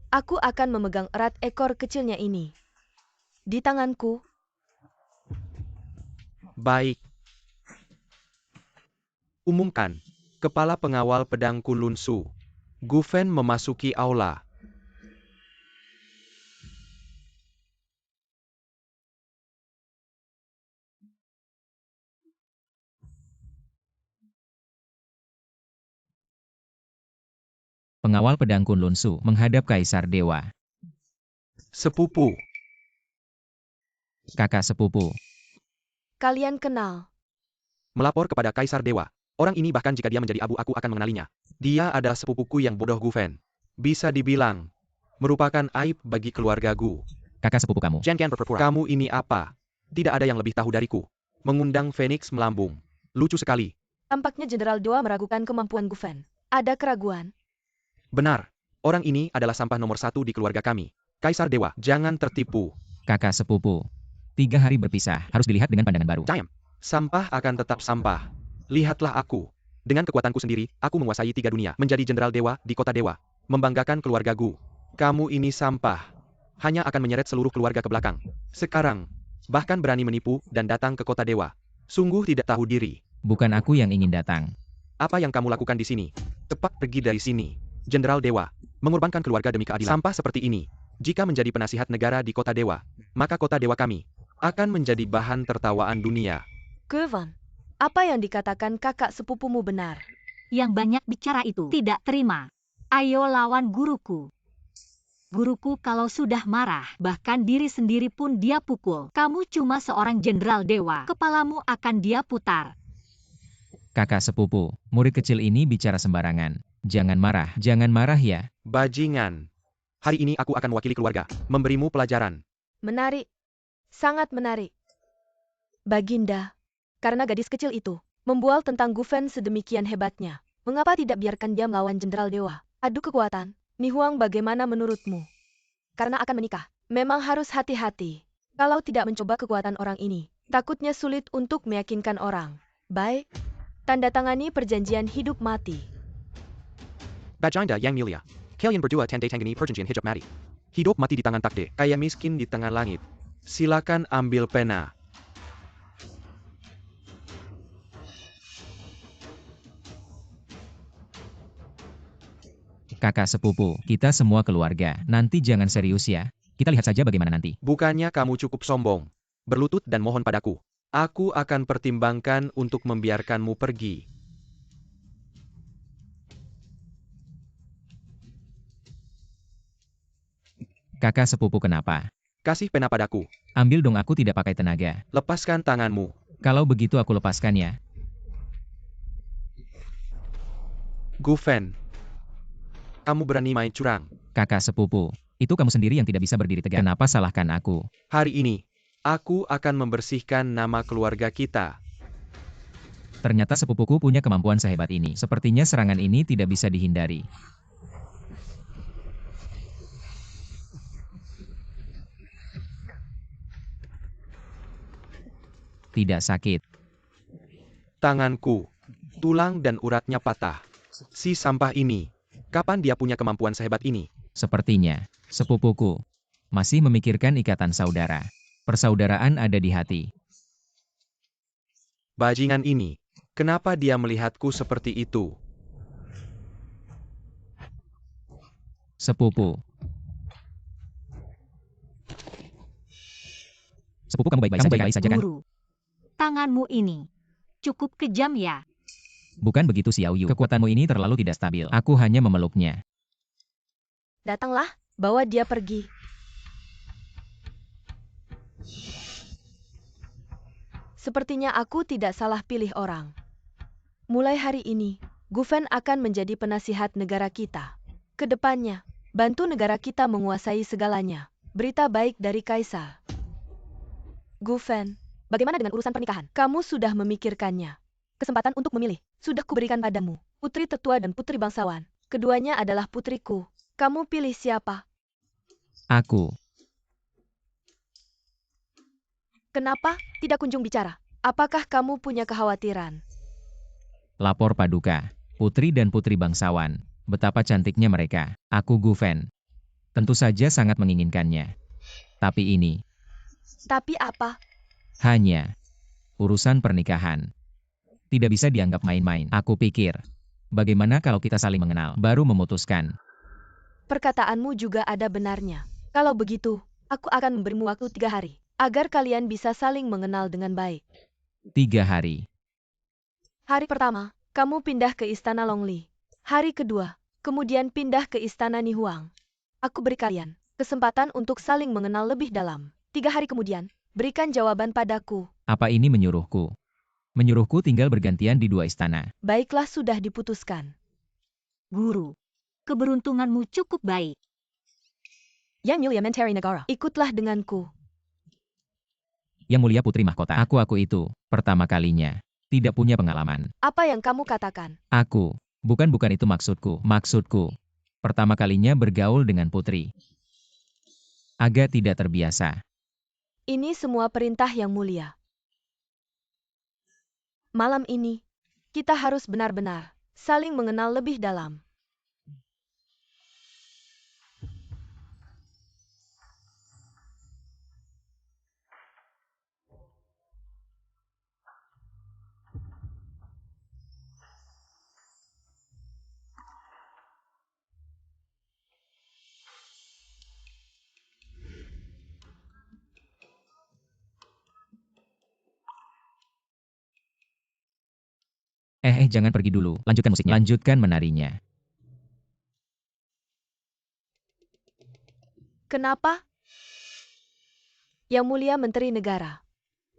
Aku akan memegang erat ekor kecilnya ini. Di tanganku. baik. Umumkan, Kepala Pengawal Pedang Kunlun Su. Gu Fen memasuki aula. Pengawal pedang Kunlun Su menghadap Kaisar Dewa. Sepupu, Kakak sepupu. Kalian kenal. melapor kepada Kaisar Dewa. Orang ini bahkan jika dia menjadi abu aku akan mengenalinya. Dia adalah sepupuku yang bodoh Gu Fen. Bisa dibilang, merupakan aib bagi keluarga Gu. Kakak sepupu kamu. Chen Qian berpura-pura. Kamu ini apa? Tidak ada yang lebih tahu dariku. Mengundang Phoenix melambung. Lucu sekali. Tampaknya Jenderal Dewa meragukan kemampuan Gu Fen. Ada keraguan. Benar. Orang ini adalah sampah nomor 1 di keluarga kami. Kaisar Dewa, jangan tertipu. Kakak sepupu. 3 hari berpisah, harus dilihat dengan pandangan baru. Diam. Sampah akan tetap sampah. Lihatlah aku. Dengan kekuatanku sendiri, aku menguasai 3 dunia. Menjadi Jenderal Dewa di Kota Dewa. Membanggakan keluarga Gu. Kamu ini sampah. Hanya akan menyeret seluruh keluarga ke belakang. Sekarang, bahkan berani menipu dan datang ke Kota Dewa. Sungguh tidak tahu diri. Bukan aku yang ingin datang. Apa yang kamu lakukan di sini? Cepat pergi dari sini. Jenderal Dewa, mengorbankan keluarga demi keadilan. Sampah seperti ini. Jika menjadi penasihat negara di Kota Dewa, maka Kota Dewa kami akan menjadi bahan tertawaan dunia. Gu Fen, apa yang dikatakan kakak sepupumu benar? Yang banyak bicara itu tidak terima. Ayo lawan guruku. Guruku kalau sudah marah, bahkan diri sendiri pun dia pukul. Kamu cuma seorang jenderal dewa, kepalamu akan dia putar. Kakak sepupu, murid kecil ini bicara sembarangan. Jangan marah ya. Bajingan. Hari ini aku akan mewakili keluarga, memberimu pelajaran. Menarik. Sangat menarik. Baginda, karena gadis kecil itu membual tentang Gu Fen sedemikian hebatnya. Mengapa tidak biarkan dia melawan Jenderal Dewa? Adu kekuatan. Nihuang bagaimana menurutmu? Karena akan menikah, memang harus hati-hati. Kalau tidak mencoba kekuatan orang ini, takutnya sulit untuk meyakinkan orang. Baik. Tanda tangani perjanjian hidup mati. Bajinda yang mulia. Kalian berdua tanda tangani perjanjian hidup mati. Hidup mati di tangan takdir. Kaya miskin di tengah langit. Silakan ambil pena. Kakak sepupu, kita semua keluarga. Nanti jangan serius ya. Kita lihat saja bagaimana nanti. Bukannya kamu cukup sombong. Berlutut dan mohon padaku. Aku akan pertimbangkan untuk membiarkanmu pergi. Kakak sepupu kenapa? Kasih pena padaku. Ambil dong, aku tidak pakai tenaga. Lepaskan tanganmu. Kalau begitu aku lepaskan ya. Gu Fen. Kamu berani main curang. Kakak sepupu, itu kamu sendiri yang tidak bisa berdiri tegak. Kenapa salahkan aku? Hari ini, aku akan membersihkan nama keluarga kita. Ternyata sepupuku punya kemampuan sehebat ini. Sepertinya serangan ini tidak bisa dihindari. Tidak sakit. Tanganku, tulang dan uratnya patah. Si sampah ini, kapan dia punya kemampuan sehebat ini? Sepertinya, sepupuku masih memikirkan ikatan saudara. Persaudaraan ada di hati. Bajingan ini, kenapa dia melihatku seperti itu? Sepupu. Sepupu, kamu baik-baik saja kan? Guru, tanganmu ini cukup kejam ya. Bukan begitu Xiao Yu. Kekuatanmu ini terlalu tidak stabil. Aku hanya memeluknya. Datanglah, bawa dia pergi. Sepertinya aku tidak salah pilih orang. Mulai hari ini, Gufen akan menjadi penasihat negara kita. Kedepannya, bantu negara kita menguasai segalanya. Berita baik dari Kaisar. Gufen, bagaimana dengan urusan pernikahan? Kamu sudah memikirkannya. Kesempatan untuk memilih sudah kuberikan padamu. Putri tetua dan putri bangsawan. Keduanya adalah putriku. Kamu pilih siapa? Aku. Kenapa tidak kunjung bicara? Apakah kamu punya kekhawatiran? Lapor Paduka. Putri dan putri bangsawan. Betapa cantiknya mereka. Aku Gufen. Tentu saja sangat menginginkannya. Tapi ini Tapi apa? hanya urusan pernikahan. Tidak bisa dianggap main-main. Aku pikir, bagaimana kalau kita saling mengenal, baru memutuskan. Perkataanmu juga ada benarnya. Kalau begitu, aku akan memberimu waktu 3 hari, agar kalian bisa saling mengenal dengan baik. 3 hari. Hari pertama, kamu pindah ke Istana Longli. Hari kedua, kemudian pindah ke Istana Nihuang. Aku beri kalian kesempatan untuk saling mengenal lebih dalam. 3 hari kemudian, berikan jawaban padaku. Apa ini menyuruhku? Menyuruhku tinggal bergantian di 2 istana. Baiklah, sudah diputuskan. Guru, keberuntunganmu cukup baik. Yang Mulia Menteri Negara, ikutlah denganku. Yang Mulia Putri Mahkota, aku itu, pertama kalinya, tidak punya pengalaman. Apa yang kamu katakan? Aku, bukan itu maksudku. Maksudku, pertama kalinya bergaul dengan putri. Agak tidak terbiasa. Ini semua perintah yang mulia. Malam ini, kita harus benar-benar saling mengenal lebih dalam. Jangan pergi dulu. Lanjutkan musiknya. Lanjutkan menarinya. Kenapa? Yang Mulia Menteri Negara,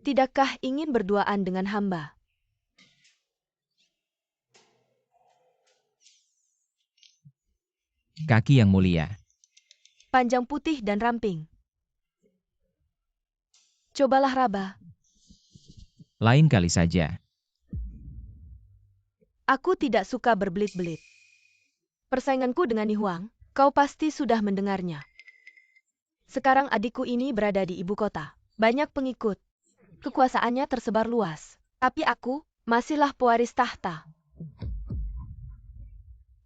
tidakkah ingin berduaan dengan hamba? Kaki yang mulia. Panjang putih dan ramping. Cobalah raba. Lain kali saja. Aku tidak suka berbelit-belit. Persainganku dengan Nihuang, kau pasti sudah mendengarnya. Sekarang adikku ini berada di ibu kota. Banyak pengikut. Kekuasaannya tersebar luas. Tapi aku masihlah pewaris tahta.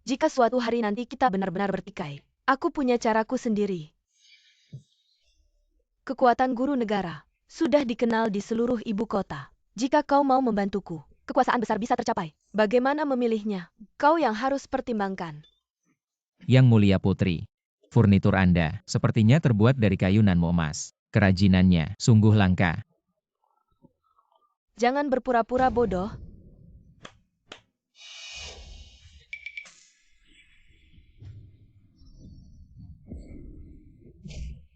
Jika suatu hari nanti kita benar-benar bertikai, aku punya caraku sendiri. Kekuatan guru negara sudah dikenal di seluruh ibu kota. Jika kau mau membantuku, kekuasaan besar bisa tercapai. Bagaimana memilihnya? Kau yang harus pertimbangkan. Yang Mulia Putri, furnitur Anda sepertinya terbuat dari kayu nan emas. Kerajinannya sungguh langka. Jangan berpura-pura bodoh.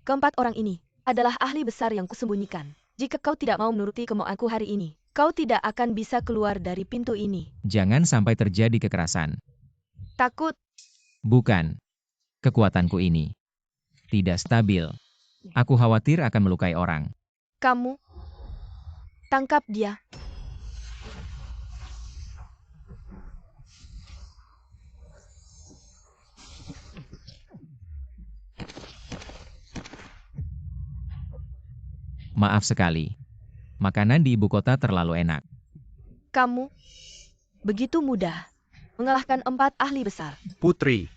Keempat orang ini adalah ahli besar yang kusembunyikan. Jika kau tidak mau menuruti kemauanku hari ini, kau tidak akan bisa keluar dari pintu ini. Jangan sampai terjadi kekerasan. Takut? Bukan. Kekuatanku ini tidak stabil. Aku khawatir akan melukai orang. Kamu tangkap dia. Maaf sekali. Makanan di ibu kota terlalu enak. Kamu begitu mudah mengalahkan 4 ahli besar. Putri,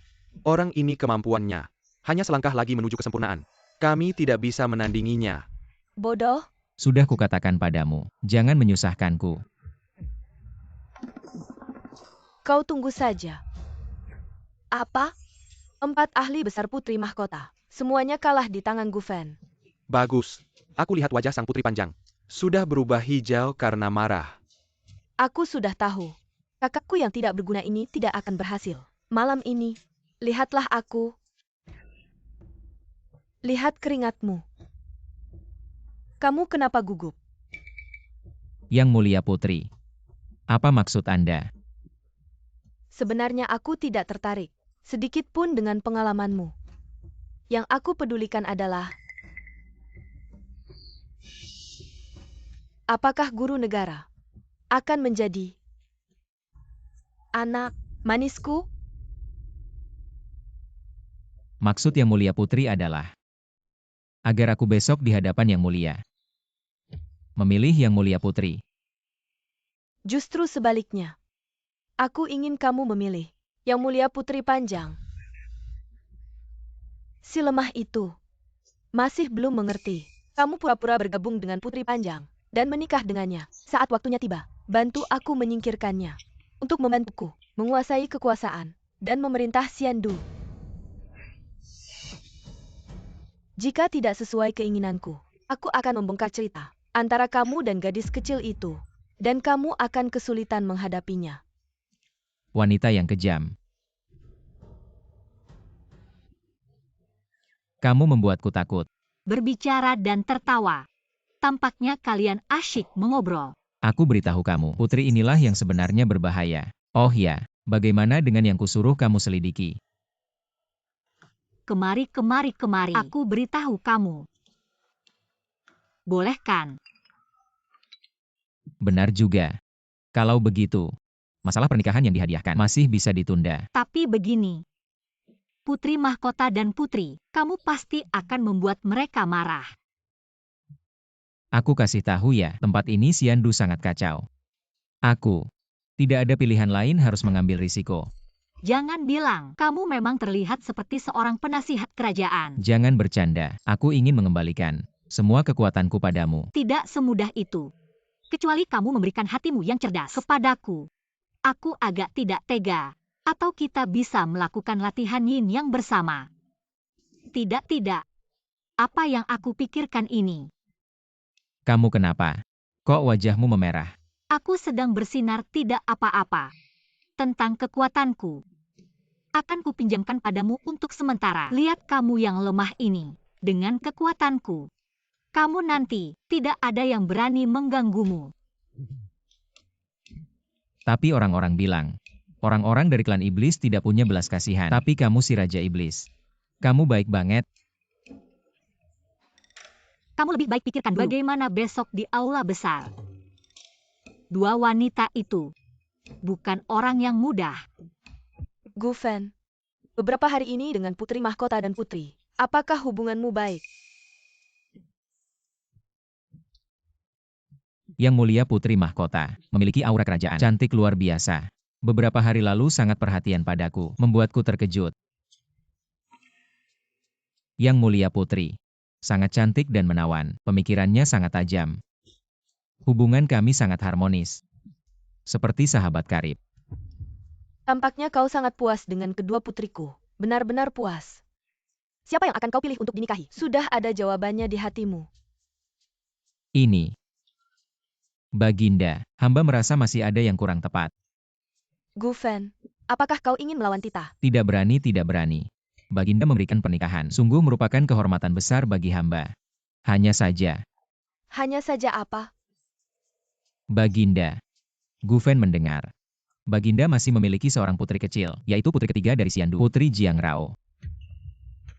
orang ini kemampuannya hanya selangkah lagi menuju kesempurnaan. Kami tidak bisa menandinginya. Bodoh? Sudah kukatakan padamu, jangan menyusahkanku. Kau tunggu saja. Apa? 4 ahli besar putri mahkota. Semuanya kalah di tangan Gufen. Bagus. Aku lihat wajah sang putri panjang. Sudah berubah hijau karena marah. Aku sudah tahu. Kakakku yang tidak berguna ini tidak akan berhasil. Malam ini, lihatlah aku. Lihat keringatmu. Kamu kenapa gugup? Yang Mulia Putri. Apa maksud Anda? Sebenarnya aku tidak tertarik, sedikit pun dengan pengalamanmu. Yang aku pedulikan adalah, apakah guru negara akan menjadi anak manisku? Maksud Yang Mulia Putri adalah agar aku besok di hadapan Yang Mulia memilih Yang Mulia Putri. Justru sebaliknya. Aku ingin kamu memilih Yang Mulia Putri Panjang. Si lemah itu masih belum mengerti. Kamu pura-pura bergabung dengan Putri Panjang dan menikah dengannya. Saat waktunya tiba, bantu aku menyingkirkannya. Untuk membantuku menguasai kekuasaan dan memerintah Xiandu. Jika tidak sesuai keinginanku, aku akan membongkar cerita antara kamu dan gadis kecil itu. Dan kamu akan kesulitan menghadapinya. Wanita yang kejam. Kamu membuatku takut. Berbicara dan tertawa. Tampaknya kalian asyik mengobrol. Aku beritahu kamu, putri inilah yang sebenarnya berbahaya. Oh ya, bagaimana dengan yang kusuruh kamu selidiki? Kemari. Aku beritahu kamu. Boleh kan? Benar juga. Kalau begitu, masalah pernikahan yang dihadiahkan masih bisa ditunda. Tapi begini. Putri mahkota dan putri, kamu pasti akan membuat mereka marah. Aku kasih tahu ya, tempat ini Xiandu sangat kacau. Aku tidak ada pilihan lain, harus mengambil risiko. Jangan bilang, kamu memang terlihat seperti seorang penasihat kerajaan. Jangan bercanda, aku ingin mengembalikan semua kekuatanku padamu. Tidak semudah itu. Kecuali kamu memberikan hatimu yang cerdas kepadaku. Aku agak tidak tega. Atau kita bisa melakukan latihan yin yang bersama. Tidak. Apa yang aku pikirkan ini? Kamu kenapa? Kok wajahmu memerah? Aku sedang bersinar tidak apa-apa. Tentang kekuatanku. Akan kupinjamkan padamu untuk sementara. Lihat kamu yang lemah ini. Dengan kekuatanku. Kamu nanti tidak ada yang berani mengganggumu. Tapi orang-orang bilang, orang-orang dari klan iblis tidak punya belas kasihan. Tapi kamu si Raja Iblis. Kamu baik banget. Kamu lebih baik pikirkan dulu. Bagaimana besok di aula besar. Dua wanita itu bukan orang yang mudah. Gufen, beberapa hari ini dengan Putri Mahkota dan Putri, apakah hubunganmu baik? Yang Mulia Putri Mahkota memiliki aura kerajaan cantik luar biasa. Beberapa hari lalu sangat perhatian padaku, membuatku terkejut. Yang Mulia Putri sangat cantik dan menawan, pemikirannya sangat tajam. Hubungan kami sangat harmonis, seperti sahabat karib. Tampaknya kau sangat puas dengan kedua putriku. Benar-benar puas. Siapa yang akan kau pilih untuk dinikahi? Sudah ada jawabannya di hatimu. Ini, Baginda, hamba merasa masih ada yang kurang tepat. Gufen, apakah kau ingin melawan Tita? Tidak berani, tidak berani. Baginda memberikan pernikahan, sungguh merupakan kehormatan besar bagi hamba. Hanya saja. Hanya saja apa? Baginda. Gufen mendengar. Baginda masih memiliki seorang putri kecil, yaitu putri ketiga dari Xiandu, Putri Jiang Rao.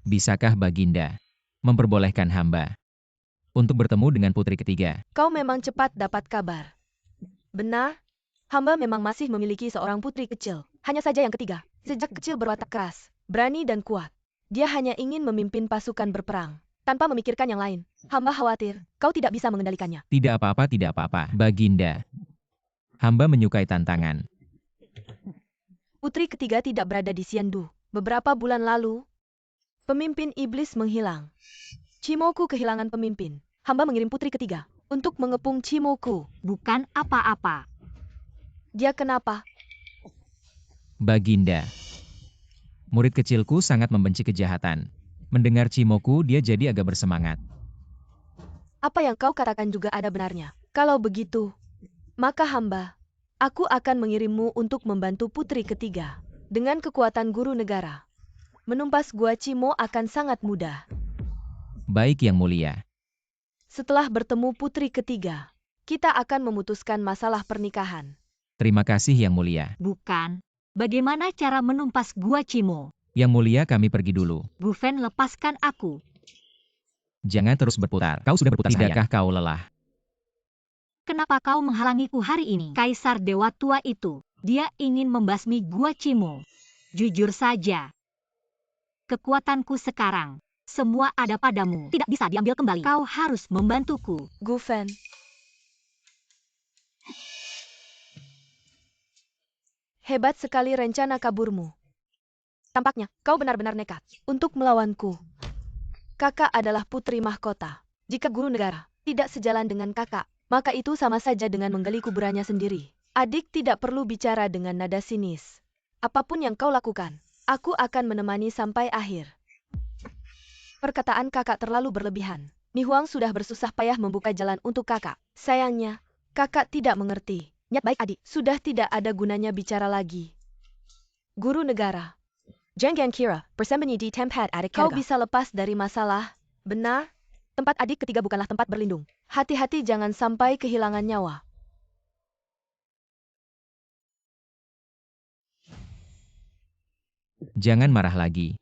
Bisakah Baginda memperbolehkan hamba untuk bertemu dengan putri ketiga? Kau memang cepat dapat kabar. Benar, hamba memang masih memiliki seorang putri kecil. Hanya saja yang ketiga, sejak kecil berwatak keras, berani dan kuat. Dia hanya ingin memimpin pasukan berperang, tanpa memikirkan yang lain. Hamba khawatir, kau tidak bisa mengendalikannya. Tidak apa-apa, tidak apa-apa, Baginda. Hamba menyukai tantangan. Putri ketiga tidak berada di Xiandu. Beberapa bulan lalu, pemimpin iblis menghilang. Cimoku kehilangan pemimpin. Hamba mengirim putri ketiga untuk mengepung Cimoku. Bukan apa-apa. Dia kenapa? Baginda. Murid kecilku sangat membenci kejahatan. Mendengar Cimoku dia jadi agak bersemangat. Apa yang kau katakan juga ada benarnya. Kalau begitu, maka aku akan mengirimmu untuk membantu putri ketiga. Dengan kekuatan guru negara, menumpas gua Cimo akan sangat mudah. Baik Yang Mulia. Setelah bertemu putri ketiga, kita akan memutuskan masalah pernikahan. Terima kasih Yang Mulia. Bukan. Bagaimana cara menumpas gua Cimo? Yang Mulia kami pergi dulu. Bu Fen, lepaskan aku. Jangan terus berputar. Kau sudah berputar sayang. Tidakkah kau lelah? Kenapa kau menghalangiku hari ini? Kaisar Dewa Tua itu, dia ingin membasmi gua Cimo. Jujur saja. Kekuatanku sekarang, semua ada padamu. Tidak bisa diambil kembali. Kau harus membantuku. Gu Fen. Hebat sekali rencana kaburmu. Tampaknya kau benar-benar nekat untuk melawanku. Kakak adalah putri mahkota. Jika guru negara tidak sejalan dengan kakak, maka itu sama saja dengan menggali kuburannya sendiri. Adik tidak perlu bicara dengan nada sinis. Apapun yang kau lakukan, aku akan menemani sampai akhir. Perkataan kakak terlalu berlebihan. Ni Huang sudah bersusah payah membuka jalan untuk kakak. Sayangnya, kakak tidak mengerti. Niat baik adik, sudah tidak ada gunanya bicara lagi. Guru negara. Jangan kira bersembunyi di tempat adik kau bisa lepas dari masalah. Benar? Tempat adik ketiga bukanlah tempat berlindung. Hati-hati jangan sampai kehilangan nyawa. Jangan marah lagi.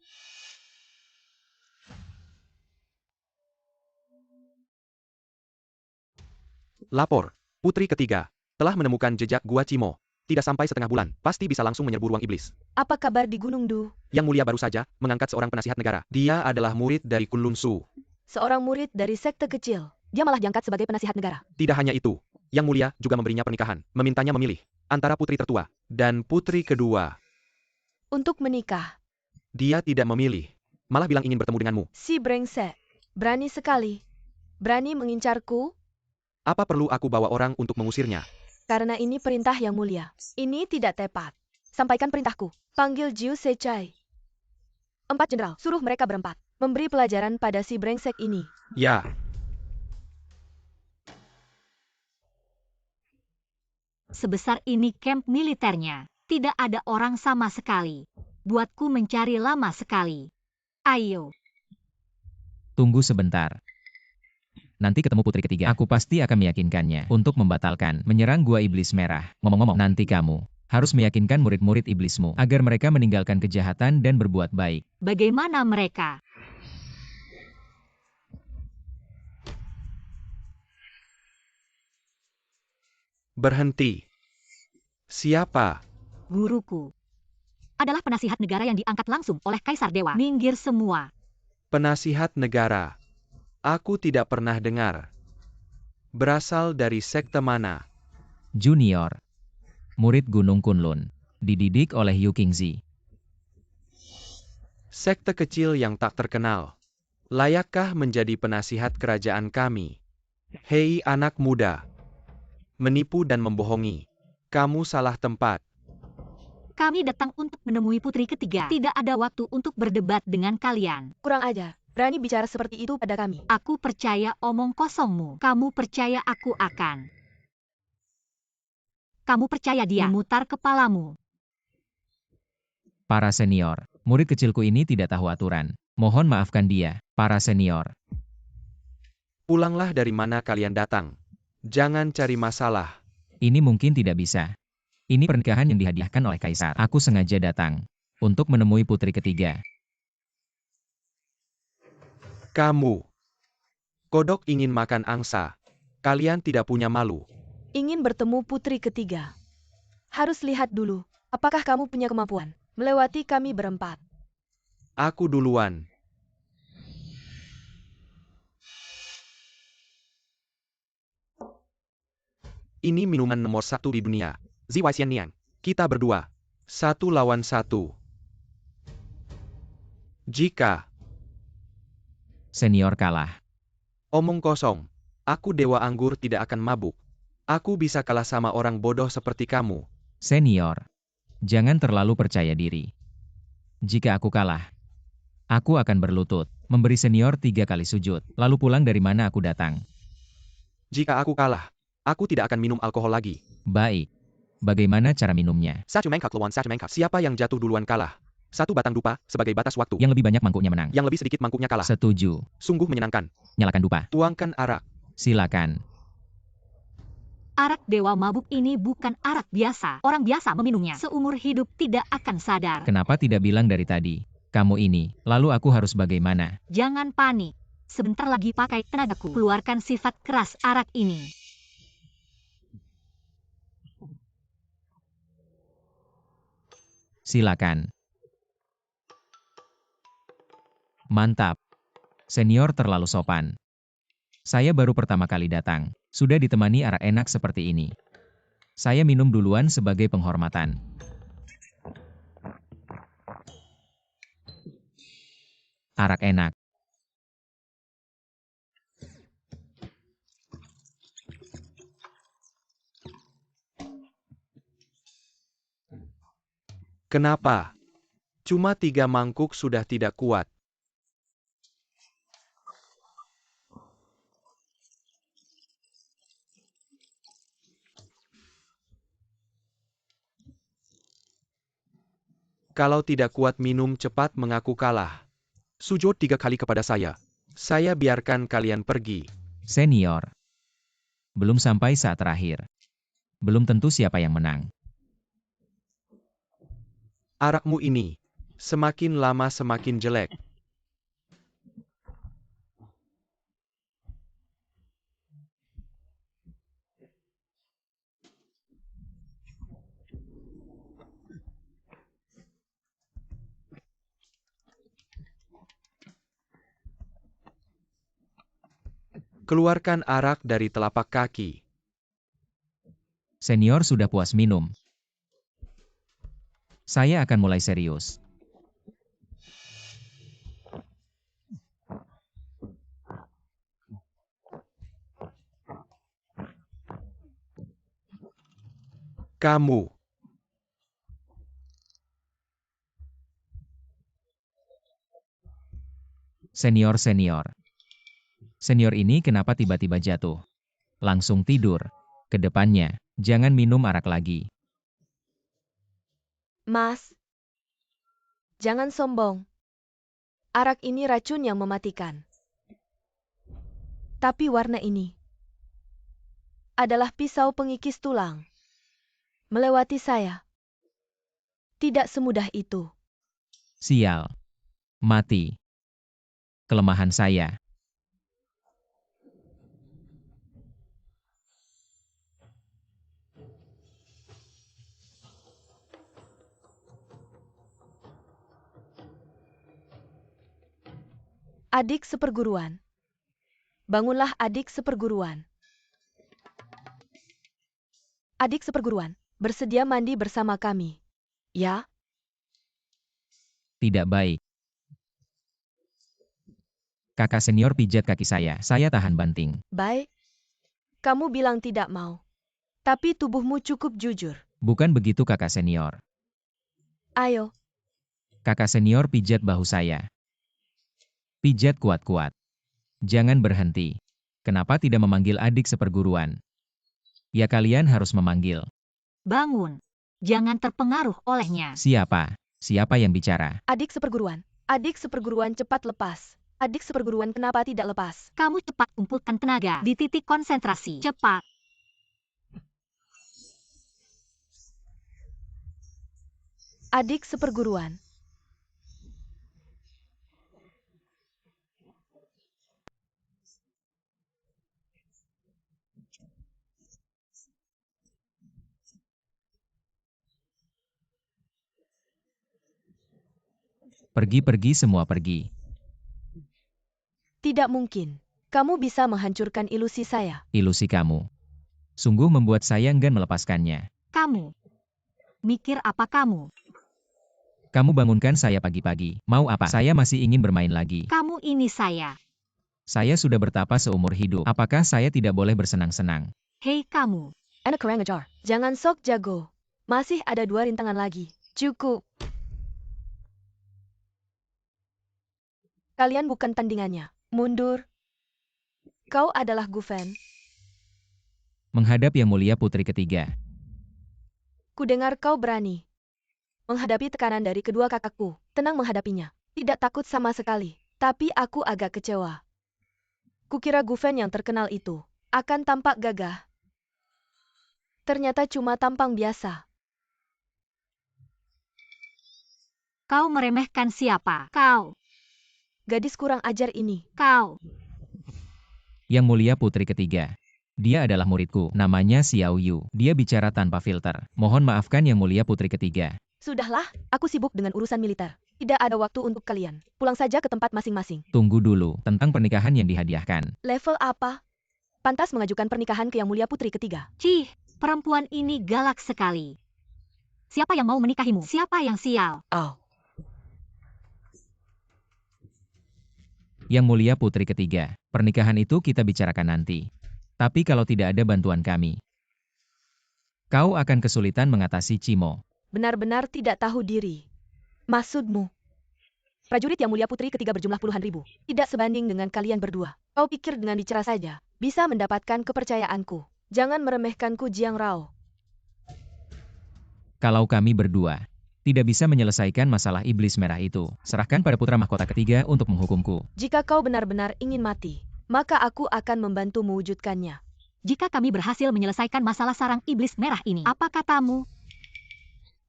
Lapor. Putri ketiga telah menemukan jejak gua Cimo. Tidak sampai setengah bulan, pasti bisa langsung menyerbu ruang iblis. Apa kabar di Gunung Du? Yang Mulia baru saja mengangkat seorang penasihat negara. Dia adalah murid dari Kunlun Su. Seorang murid dari sekte kecil. Dia malah diangkat sebagai penasihat negara. Tidak hanya itu, Yang Mulia juga memberinya pernikahan, memintanya memilih antara putri tertua dan putri kedua. Untuk menikah. Dia tidak memilih, malah bilang ingin bertemu denganmu. Si brengsek. Berani sekali. Berani mengincarku? Apa perlu aku bawa orang untuk mengusirnya? Karena ini perintah Yang Mulia. Ini tidak tepat. Sampaikan perintahku. Panggil Jiu Secai. 4 jenderal, suruh mereka berempat memberi pelajaran pada si brengsek ini. Ya. Sebesar ini camp militernya. Tidak ada orang sama sekali. Buatku mencari lama sekali. Ayo. Tunggu sebentar. Nanti ketemu putri ketiga. Aku pasti akan meyakinkannya untuk membatalkan menyerang gua iblis merah. Ngomong-ngomong, nanti kamu harus meyakinkan murid-murid iblismu agar mereka meninggalkan kejahatan dan berbuat baik. Bagaimana mereka? Berhenti. Siapa? Guruku. Adalah penasihat negara yang diangkat langsung oleh Kaisar Dewa. Minggir semua. Penasihat negara. Aku tidak pernah dengar. Berasal dari sekte mana? Junior. Murid Gunung Kunlun. Dididik oleh Yu Qingzi. Sekte kecil yang tak terkenal. Layakkah menjadi penasihat kerajaan kami? Hei anak muda. Menipu dan membohongi. Kamu salah tempat. Kami datang untuk menemui putri ketiga. Tidak ada waktu untuk berdebat dengan kalian. Kurang ajar. Berani bicara seperti itu pada kami. Aku percaya omong kosongmu. Kamu percaya aku akan. Kamu percaya dia memutar kepalamu. Para senior. Murid kecilku ini tidak tahu aturan. Mohon maafkan dia, para senior. Pulanglah dari mana kalian datang. Jangan cari masalah. Ini mungkin tidak bisa. Ini pernikahan yang dihadiahkan oleh Kaisar. Aku sengaja datang untuk menemui putri ketiga. Kamu. Kodok ingin makan angsa. Kalian tidak punya malu. Ingin bertemu putri ketiga. Harus lihat dulu, apakah kamu punya kemampuan melewati kami berempat. Aku duluan. Ini minuman nomor 1 di dunia. Ziwai Xianniang. Kita berdua. 1 lawan 1. Jika Senior kalah. omong kosong, aku dewa anggur tidak akan mabuk. Aku bisa kalah sama orang bodoh seperti kamu. Senior. Jangan terlalu percaya diri. Jika aku kalah, aku akan berlutut, memberi senior 3 kali sujud, lalu pulang dari mana aku datang. Jika aku kalah, aku tidak akan minum alkohol lagi. Baik. Bagaimana cara minumnya? Satu mangkok lawan satu mangkok. Siapa yang jatuh duluan kalah. 1 batang dupa, sebagai batas waktu. Yang lebih banyak mangkuknya menang. Yang lebih sedikit mangkuknya kalah. Setuju. Sungguh menyenangkan. Nyalakan dupa. Tuangkan arak. Silakan. Arak dewa mabuk ini bukan arak biasa. Orang biasa meminumnya seumur hidup tidak akan sadar. Kenapa tidak bilang dari tadi? Kamu ini, lalu aku harus bagaimana? Jangan panik. Sebentar lagi pakai tenagaku. Keluarkan sifat keras arak ini. Silakan. Mantap. Senior terlalu sopan. Saya baru pertama kali datang, sudah ditemani arak enak seperti ini. Saya minum duluan sebagai penghormatan. Arak enak. Kenapa? Cuma 3 mangkuk sudah tidak kuat. Kalau tidak kuat minum cepat mengaku kalah. Sujud 3 kali kepada saya. Saya biarkan kalian pergi. Senior. Belum sampai saat terakhir. Belum tentu siapa yang menang. Arakmu ini, semakin lama semakin jelek. Keluarkan arak dari telapak kaki. Senior sudah puas minum. Saya akan mulai serius. Kamu. Senior. Senior ini kenapa tiba-tiba jatuh? Langsung tidur. Kedepannya, jangan minum arak lagi. Mas, jangan sombong. Arak ini racun yang mematikan. Tapi warna ini adalah pisau pengikis tulang. Melewati saya. Tidak semudah itu. Sial. Mati. Kelemahan saya. Adik seperguruan. Bangunlah adik seperguruan. Adik seperguruan, bersedia mandi bersama kami. Ya? Tidak baik. Kakak senior pijat kaki saya tahan banting. Baik. Kamu bilang tidak mau. Tapi tubuhmu cukup jujur. Bukan begitu kakak senior. Ayo. Kakak senior pijat bahu saya. Pijat kuat-kuat. Jangan berhenti. Kenapa tidak memanggil adik seperguruan? Ya kalian harus memanggil. Bangun. Jangan terpengaruh olehnya. Siapa? Siapa yang bicara? Adik seperguruan. Adik seperguruan cepat lepas. Adik seperguruan kenapa tidak lepas? Kamu cepat kumpulkan tenaga di titik konsentrasi. Cepat. Adik seperguruan. Pergi semua pergi. Tidak mungkin. Kamu bisa menghancurkan ilusi saya. Ilusi kamu. Sungguh membuat saya enggan melepaskannya. Kamu. Mikir apa kamu? Kamu bangunkan saya pagi-pagi. Mau apa? Saya masih ingin bermain lagi. Kamu ini saya. Saya sudah bertapa seumur hidup. Apakah saya tidak boleh bersenang-senang? Hei kamu. Enak kurang ajar. Jangan sok jago. Masih ada 2 rintangan lagi. Cukup. Kalian bukan tandingannya. Mundur. Kau adalah Gufen. Menghadap Yang Mulia Putri Ketiga. Kudengar kau berani menghadapi tekanan dari kedua kakakku. Tenang menghadapinya. Tidak takut sama sekali. Tapi aku agak kecewa. Kukira Gufen yang terkenal itu akan tampak gagah. Ternyata cuma tampang biasa. Kau meremehkan siapa? Kau. Gadis kurang ajar ini. Kau. Yang Mulia Putri Ketiga. Dia adalah muridku, namanya Xiao Yu. Dia bicara tanpa filter. Mohon maafkan Yang Mulia Putri Ketiga. Sudahlah, aku sibuk dengan urusan militer. Tidak ada waktu untuk kalian. Pulang saja ke tempat masing-masing. Tunggu dulu, tentang pernikahan yang dihadiahkan. Level apa? Pantas mengajukan pernikahan ke Yang Mulia Putri Ketiga. Cih, perempuan ini galak sekali. Siapa yang mau menikahimu? Siapa yang sial? Oh. Yang Mulia Putri Ketiga, pernikahan itu kita bicarakan nanti. Tapi kalau tidak ada bantuan kami, kau akan kesulitan mengatasi Cimo. Benar-benar tidak tahu diri. Maksudmu? Prajurit Yang Mulia Putri Ketiga berjumlah puluhan ribu. Tidak sebanding dengan kalian berdua. Kau pikir dengan bicara saja bisa mendapatkan kepercayaanku. Jangan meremehkanku, Jiang Rao. Kalau kami berdua tidak bisa menyelesaikan masalah iblis merah itu, serahkan pada putra mahkota ketiga untuk menghukumku. Jika kau benar-benar ingin mati, maka aku akan membantu mewujudkannya. Jika kami berhasil menyelesaikan masalah sarang iblis merah ini, apa katamu?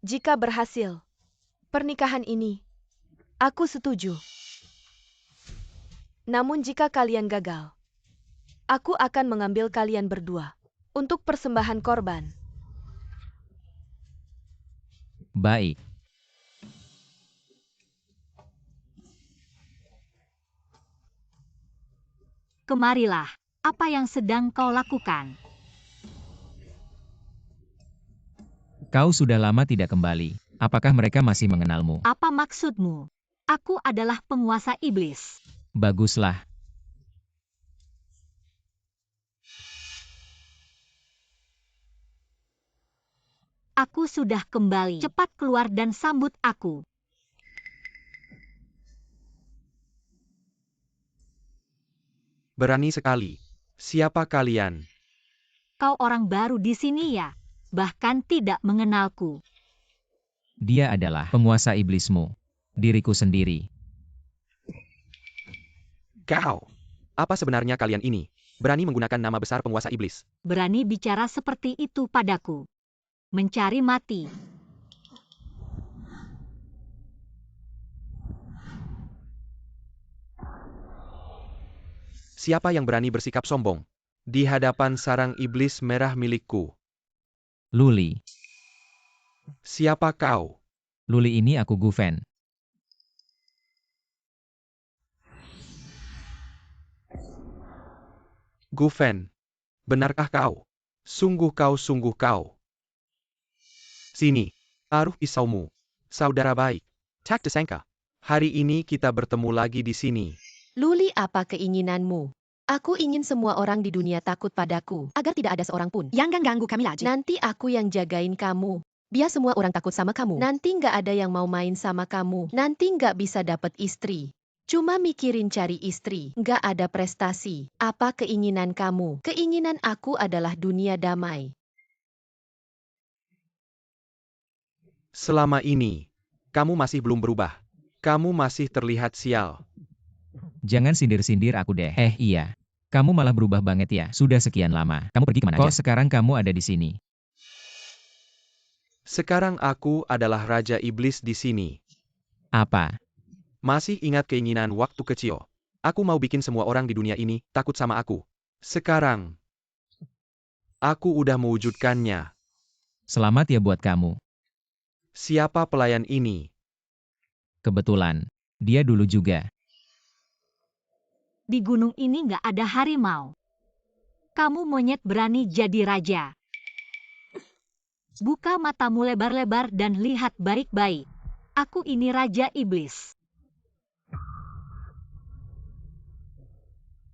Jika berhasil, pernikahan ini, aku setuju. Namun jika kalian gagal, aku akan mengambil kalian berdua untuk persembahan korban. Baik. Kemarilah, apa yang sedang kau lakukan? Kau sudah lama tidak kembali. Apakah mereka masih mengenalmu? Apa maksudmu? Aku adalah penguasa iblis. Baguslah. Aku sudah kembali. Cepat keluar dan sambut aku. Berani sekali. Siapa kalian? Kau orang baru di sini ya? Bahkan tidak mengenalku. Dia adalah penguasa iblismu. Diriku sendiri. Kau. Apa sebenarnya kalian ini? Berani menggunakan nama besar penguasa iblis. Berani bicara seperti itu padaku. Mencari mati. Siapa yang berani bersikap sombong di hadapan sarang iblis merah milikku? Luli. Siapa kau? Luli ini aku Gufen. Gufen. Benarkah kau? Sungguh kau. Sini, taruh pisaumu. Saudara baik. Tak disangka. Hari ini kita bertemu lagi di sini. Luli, apa keinginanmu? Aku ingin semua orang di dunia takut padaku, agar tidak ada seorang pun Yang ganggu kami lagi. nanti aku yang jagain kamu. Biar semua orang takut sama kamu. Nanti nggak ada yang mau main sama kamu. Nanti nggak bisa dapet istri. Cuma mikirin cari istri. Nggak ada prestasi. Apa keinginan kamu? Keinginan aku adalah dunia damai. Selama ini, kamu masih belum berubah. Kamu masih terlihat sial. Jangan sindir-sindir aku deh. Iya. Kamu malah berubah banget ya. Sudah sekian lama. Kamu pergi kemana aja? Kok sekarang kamu ada di sini? Sekarang aku adalah Raja Iblis di sini. Apa? Masih ingat keinginan waktu kecil? Aku mau bikin semua orang di dunia ini takut sama aku. Sekarang, aku udah mewujudkannya. Selamat ya buat kamu. Siapa pelayan ini? Kebetulan. Dia dulu juga. Di gunung ini nggak ada harimau. Kamu monyet berani jadi raja. Buka matamu lebar-lebar dan lihat baik-baik. Aku ini Raja Iblis.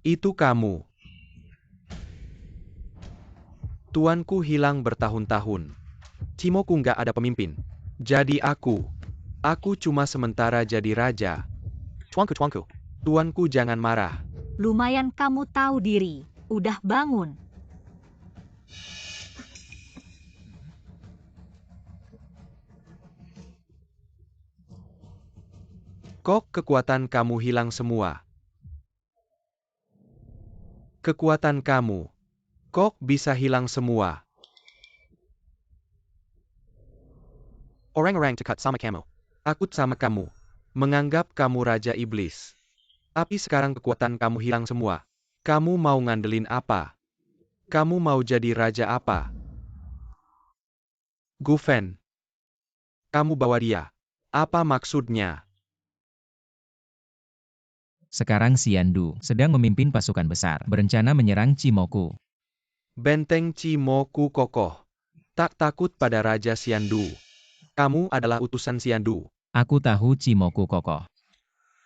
Itu kamu. Tuanku hilang bertahun-tahun. Cimoku nggak ada pemimpin. Jadi aku cuma sementara jadi raja. Cuangku. Tuanku jangan marah. Lumayan kamu tahu diri. Udah bangun. Kok kekuatan kamu hilang semua? Kekuatan kamu. Kok bisa hilang semua? Orang-orang dekat sama kamu. Takut sama kamu. Menganggap kamu Raja Iblis. Tapi sekarang kekuatan kamu hilang semua. Kamu mau ngandelin apa? Kamu mau jadi raja apa? Gufen. Kamu bawa dia. Apa maksudnya? Sekarang Xiandu sedang memimpin pasukan besar, berencana menyerang Cimoku. Benteng Cimoku kokoh. Tak takut pada Raja Xiandu. Kamu adalah utusan Xiandu. Aku tahu Cimoku kokoh.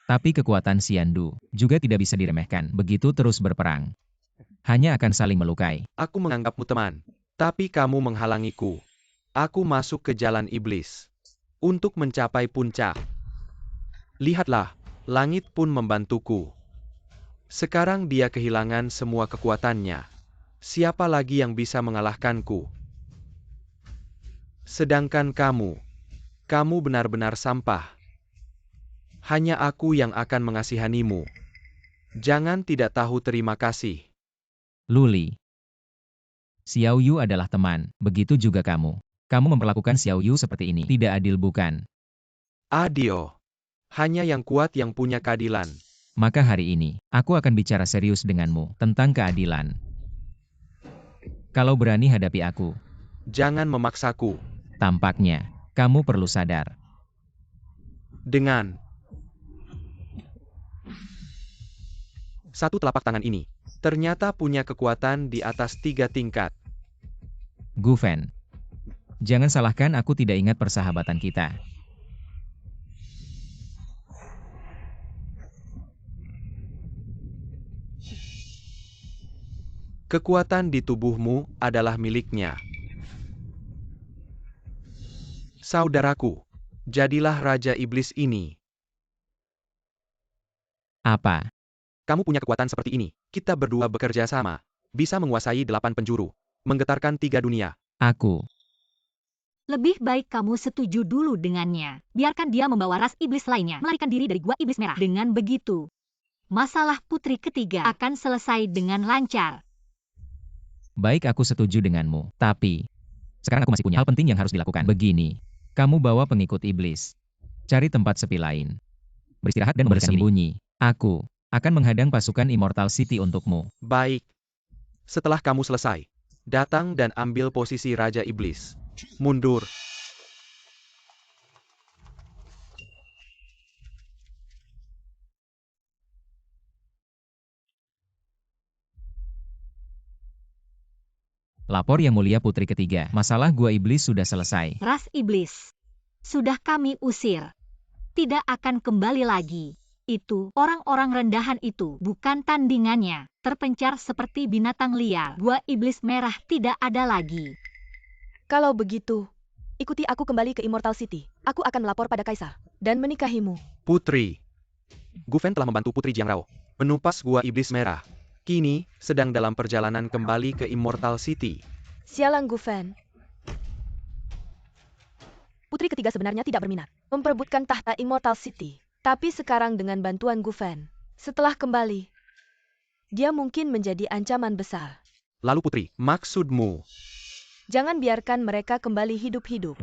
Tapi kekuatan Xiandu juga tidak bisa diremehkan, begitu terus berperang. Hanya akan saling melukai. Aku menganggapmu teman. Tapi kamu menghalangiku. Aku masuk ke jalan iblis. Untuk mencapai puncak. Lihatlah, langit pun membantuku. Sekarang dia kehilangan semua kekuatannya. Siapa lagi yang bisa mengalahkanku? Sedangkan kamu benar-benar sampah. Hanya aku yang akan mengasihanimu. Jangan tidak tahu terima kasih. Luli. Xiao Yu adalah teman, begitu juga kamu. Kamu memperlakukan Xiao Yu seperti ini. Tidak adil bukan? Adio. Hanya yang kuat yang punya keadilan. Maka hari ini, aku akan bicara serius denganmu tentang keadilan. Kalau berani hadapi aku, Jangan memaksaku. tampaknya, kamu perlu sadar. Dengan satu telapak tangan ini, ternyata punya kekuatan di atas 3 tingkat. Gufen. Jangan salahkan aku tidak ingat persahabatan kita. Kekuatan di tubuhmu adalah miliknya. Saudaraku, jadilah Raja Iblis ini. Apa? Kamu punya kekuatan seperti ini. Kita berdua bekerja sama. Bisa menguasai 8 penjuru. Menggetarkan 3 dunia. Aku. Lebih baik kamu setuju dulu dengannya. Biarkan dia membawa ras iblis lainnya melarikan diri dari gua iblis merah. Dengan begitu, masalah putri ketiga akan selesai dengan lancar. Baik, aku setuju denganmu. Tapi, sekarang aku masih punya hal penting yang harus dilakukan. Begini, kamu bawa pengikut iblis. Cari tempat sepi lain. Beristirahat dan bersembunyi. Aku akan menghadang pasukan Immortal City untukmu. Baik. Setelah kamu selesai, datang dan ambil posisi Raja Iblis. Mundur. Lapor Yang Mulia Putri Ketiga, masalah gua iblis sudah selesai. Ras iblis sudah kami usir. Tidak akan kembali lagi. Itu, orang-orang rendahan itu, bukan tandingannya. Terpencar seperti binatang liar. Gua iblis merah tidak ada lagi. Kalau begitu, ikuti aku kembali ke Immortal City. Aku akan melapor pada Kaisar dan menikahimu. Putri. Gufen telah membantu Putri Jiangrao menumpas gua iblis merah. Kini, sedang dalam perjalanan kembali ke Immortal City. Sialang Gufen. Putri ketiga sebenarnya tidak berminat memperebutkan tahta Immortal City. Tapi sekarang dengan bantuan Gufen, setelah kembali, dia mungkin menjadi ancaman besar. Lalu Putri, maksudmu? Jangan biarkan mereka kembali hidup-hidup.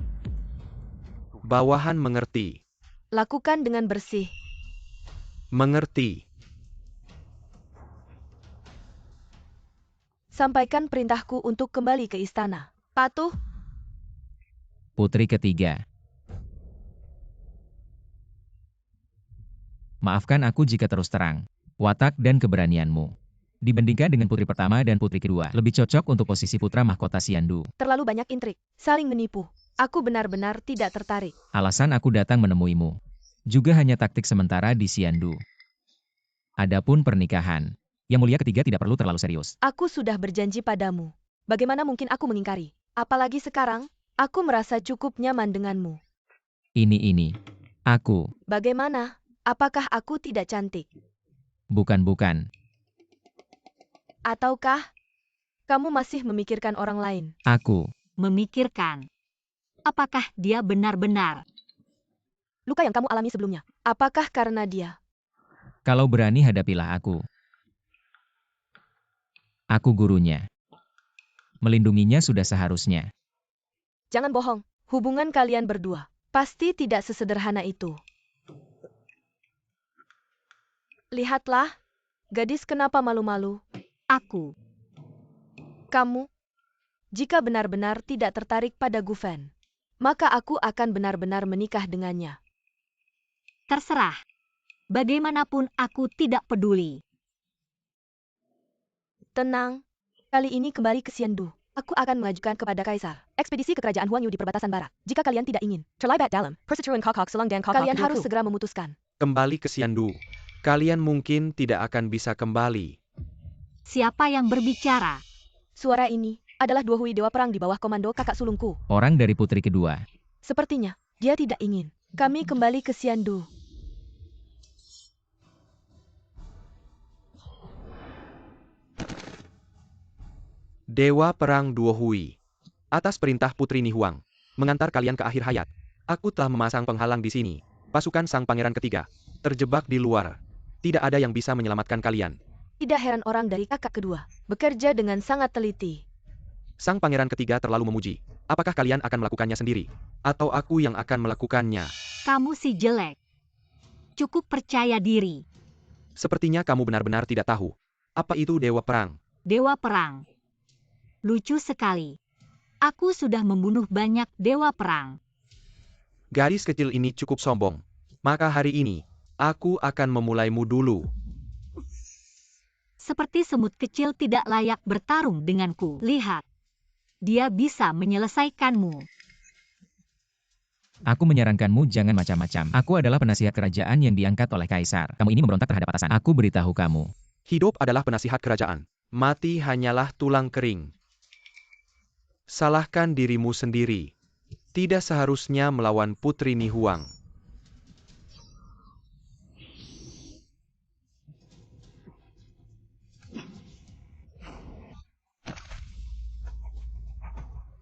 Bawahan mengerti. Lakukan dengan bersih. Mengerti. Sampaikan perintahku untuk kembali ke istana. Patuh. Putri Ketiga. Maafkan aku jika terus terang. Watak dan keberanianmu dibandingkan dengan putri pertama dan putri kedua, lebih cocok untuk posisi putra mahkota Xiandu. Terlalu banyak intrik, saling menipu. Aku benar-benar tidak tertarik. Alasan aku datang menemuimu juga hanya taktik sementara di Xiandu. Adapun pernikahan, Yang Mulia Ketiga tidak perlu terlalu serius. Aku sudah berjanji padamu. Bagaimana mungkin aku mengingkari? Apalagi sekarang, aku merasa cukup nyaman denganmu. Ini. Aku. Bagaimana? Apakah aku tidak cantik? Bukan. Ataukah kamu masih memikirkan orang lain? Aku. Memikirkan. Apakah dia benar-benar? Luka yang kamu alami sebelumnya, apakah karena dia? Kalau berani hadapilah aku. Aku gurunya. Melindunginya sudah seharusnya. Jangan bohong, hubungan kalian berdua pasti tidak sesederhana itu. Lihatlah, gadis kenapa malu-malu? Aku. Kamu, jika benar-benar tidak tertarik pada Gufen, maka aku akan benar-benar menikah dengannya. Terserah. Bagaimanapun aku tidak peduli. Tenang, kali ini kembali ke Xiandu. Aku akan mengajukan kepada Kaisar ekspedisi ke kerajaan Huangyu di perbatasan barat. Jika kalian tidak ingin, kalian harus segera memutuskan. Kembali ke Xiandu. Kalian mungkin tidak akan bisa kembali. Siapa yang berbicara? Suara ini adalah Duo Hui Dewa Perang di bawah komando kakak sulungku. Orang dari putri kedua. Sepertinya, dia tidak ingin kami kembali ke Xiandu. Dewa Perang Duo Hui. Atas perintah Putri Nihuang, mengantar kalian ke akhir hayat. Aku telah memasang penghalang di sini. Pasukan Sang Pangeran Ketiga terjebak di luar. Tidak ada yang bisa menyelamatkan kalian. Tidak heran orang dari kakak kedua bekerja dengan sangat teliti. Sang Pangeran Ketiga terlalu memuji. Apakah kalian akan melakukannya sendiri? Atau aku yang akan melakukannya? Kamu si jelek. Cukup percaya diri. Sepertinya kamu benar-benar tidak tahu. Apa itu Dewa Perang? Dewa Perang. Lucu sekali. Aku sudah membunuh banyak dewa perang. Gadis kecil ini cukup sombong. Maka hari ini, aku akan memulaimu dulu. Seperti semut kecil tidak layak bertarung denganku. Lihat. Dia bisa menyelesaikanmu. Aku menyarankanmu jangan macam-macam. Aku adalah penasihat kerajaan yang diangkat oleh Kaisar. Kamu ini memberontak terhadap atasan. Aku beritahu kamu. Hidup adalah penasihat kerajaan. Mati hanyalah tulang kering. Salahkan dirimu sendiri. Tidak seharusnya melawan Putri Nihuang.